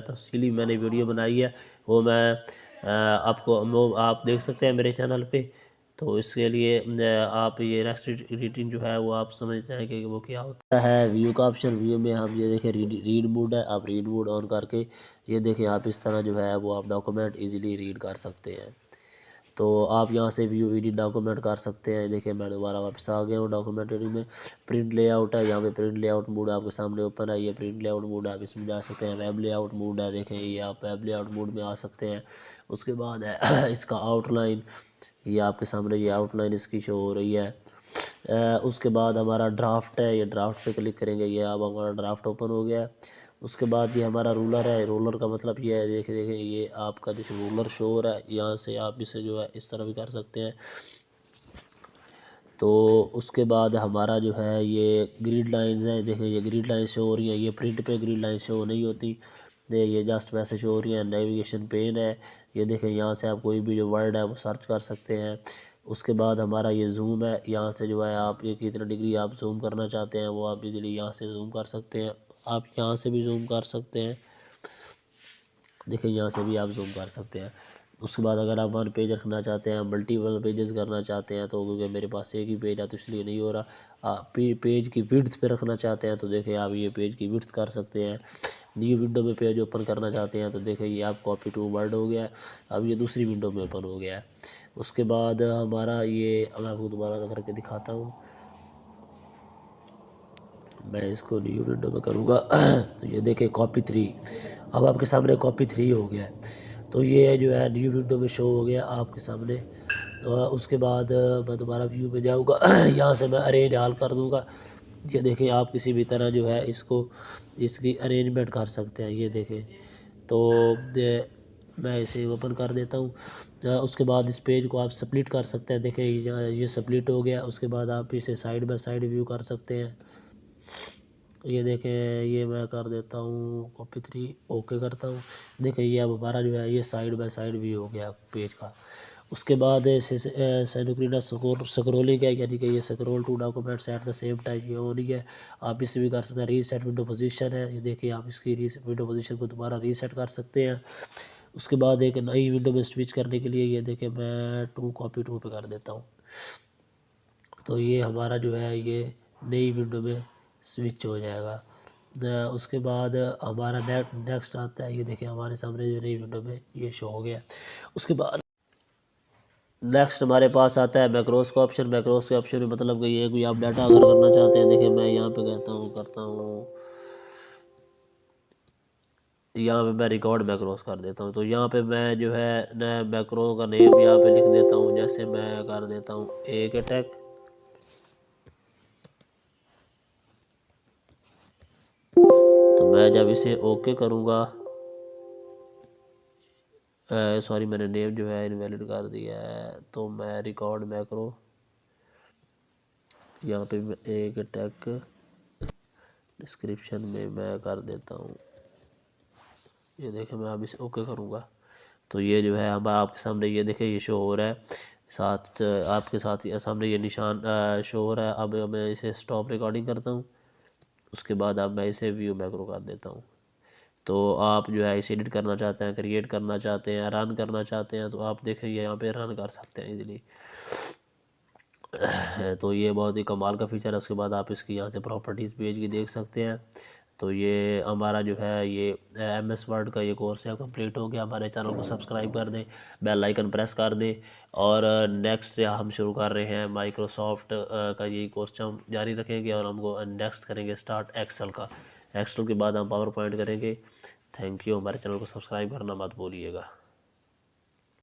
तफसीली मैंने वीडियो बनाई है, वो मैं आप देख सकते हैं मेरे चैनल पे। तो इसके लिए आप ये रेस्ट्रिक्ट एडिटिंग जो है वो आप समझ जाएंगे कि वो क्या होता है। व्यू का ऑप्शन, व्यू में हम ये देखें रीड मोड है, आप रीड मोड ऑन करके ये देखें आप इस तरह जो है वो आप डॉक्यूमेंट ईजिली रीड कर सकते हैं। तो आप यहाँ से व्यू एडिट डॉक्यूमेंट कर सकते हैं। देखिए मैं दोबारा वापस आ गया हूँ डॉक्यूमेंट एडिट में। प्रिंट लेआउट है, यहाँ पे प्रिंट लेआउट मोड आपके सामने ओपन है। ये प्रिंट लेआउट मोड आप इसमें जा सकते हैं। वेब लेआउट मोड है, देखें ये आप वेब लेआउट मोड में आ सकते हैं। उसके बाद है इसका आउटलाइन, ये आपके सामने ये आउटलाइन इसकी शो हो रही है। उसके बाद हमारा ड्राफ्ट है, ये ड्राफ्ट पे क्लिक करेंगे, ये अब हमारा ड्राफ्ट ओपन हो गया है। उसके बाद ये हमारा रूलर है। रूलर का मतलब ये है, देखें देखें ये आपका जो रूलर शो हो रहा है, यहाँ से आप इसे जो है इस तरह भी कर सकते हैं। तो उसके बाद हमारा जो है ये ग्रिड लाइंस हैं, देखें ये ग्रिड लाइंस शो हो रही हैं। ये प्रिंट पे ग्रिड लाइंस शो नहीं होती, ये जस्ट वैसे शो हो रही है। नेविगेशन पेन है, ये देखें यहाँ से आप कोई भी जो वर्ड है वो सर्च कर सकते हैं। उसके बाद हमारा ये जूम है, यहाँ से जो है आप ये कितना डिग्री आप जूम करना चाहते हैं वो आप इजीली यहाँ से जूम कर सकते हैं। आप यहाँ से भी जूम कर सकते हैं, देखिए यहाँ से भी आप जूम कर सकते हैं। उसके बाद अगर आप वन पेज रखना चाहते हैं, मल्टीपल पेजेस करना चाहते हैं, तो क्योंकि मेरे पास एक ही पेज है तो इसलिए नहीं हो रहा। आप पेज की विड्थ पे रखना चाहते हैं तो देखिए आप ये पेज की विड्थ कर सकते हैं। न्यू विंडो में पेज ओपन करना चाहते हैं तो देखिए ये आप कॉपी टू वर्ड हो गया है, अब ये दूसरी विंडो में ओपन हो गया है। उसके बाद हमारा ये, मैं आपको दोबारा करके दिखाता हूँ, मैं इसको न्यू विंडो में करूँगा तो ये देखिए कॉपी 3, अब आपके सामने कॉपी 3 हो गया है। तो ये जो है न्यू विंडो में शो हो गया आपके सामने। तो उसके बाद मैं दोबारा व्यू में जाऊँगा यहाँ से मैं अरेंज हाल कर दूँगा। ये देखें आप किसी भी तरह जो है इसको इसकी अरेंजमेंट कर सकते हैं। ये देखें तो मैं इसे ओपन कर देता हूँ। उसके बाद इस पेज को आप स्प्लिट कर सकते हैं, देखें ये स्प्लिट हो गया। उसके बाद आप इसे साइड बाय साइड व्यू कर सकते हैं। ये देखें ये मैं कर देता हूँ कॉपी 3, ओके करता हूँ। देखें ये अब हमारा जो है ये साइड बाय साइड व्यू हो गया पेज का। उसके बाद सिनुक्रिनस स्क्रोलिंग है, यानी कि ये scroll two documents at the same time ये हो रही है। आप इसे भी कर सकते हैं। रीसेट विंडो पोजीशन है, ये देखिए आप इसकी विंडो पोजीशन को दोबारा रीसेट कर सकते हैं। उसके बाद एक नई विंडो में स्विच करने के लिए ये देखें मैं कॉपी 2 पे कर देता हूँ, तो ये हमारा जो है ये नई विंडो में स्विच हो जाएगा। उसके बाद हमारा नेक्स्ट आता है, ये देखिए हमारे सामने जो नई विंडो में ये शो हो गया। उसके बाद नेक्स्ट हमारे पास आता है मैक्रोस का ऑप्शन। मैक्रोस के ऑप्शन में मतलब कि ये कोई आप डाटा अगर करना चाहते हैं, देखिए मैं यहाँ पे करता हूँ यहाँ पे मैं रिकॉर्ड मैक्रोस कर देता हूँ। तो यहाँ पे मैं जो है नया मैक्रो का नेम यहाँ पे लिख देता हूँ, जैसे मैं कर देता हूँ एक अटैक। तो मैं जब इसे ओके करूँगा, सॉरी मैंने नेम जो है इनवैलिड कर दिया है, तो मैं रिकॉर्ड मैक्रो यहाँ पे एक अटैक डिस्क्रिप्शन में मैं कर देता हूँ। ये देखें मैं अब इसे ओके करूँगा तो ये जो है अब आपके सामने ये देखें ये शो हो रहा है, साथ आपके साथ सामने ये निशान शो हो रहा है। अब मैं इसे स्टॉप रिकॉर्डिंग करता हूँ। उसके बाद अब मैं इसे व्यू मैक्रो कर देता हूँ। तो आप जो है इसे एडिट करना चाहते हैं, क्रिएट करना चाहते हैं, रन करना चाहते हैं, तो आप देखें यहाँ पे रन कर सकते हैं इजीली। तो ये बहुत ही कमाल का फीचर है। उसके बाद आप इसकी यहाँ से प्रॉपर्टीज़ पेज की देख सकते हैं। तो ये हमारा जो है ये MS वर्ड का ये कोर्स है कंप्लीट हो गया। हमारे चैनल को सब्सक्राइब कर दें, बेल आइकन प्रेस कर दें। और नेक्स्ट हम शुरू कर रहे हैं माइक्रोसॉफ्ट का ये कोर्स हम जारी रखेंगे और हमको नेक्स्ट करेंगे स्टार्ट एक्सेल का। एक्सेल के बाद हम पावर पॉइंट करेंगे। थैंक यू, हमारे चैनल को सब्सक्राइब करना मत भूलिएगा।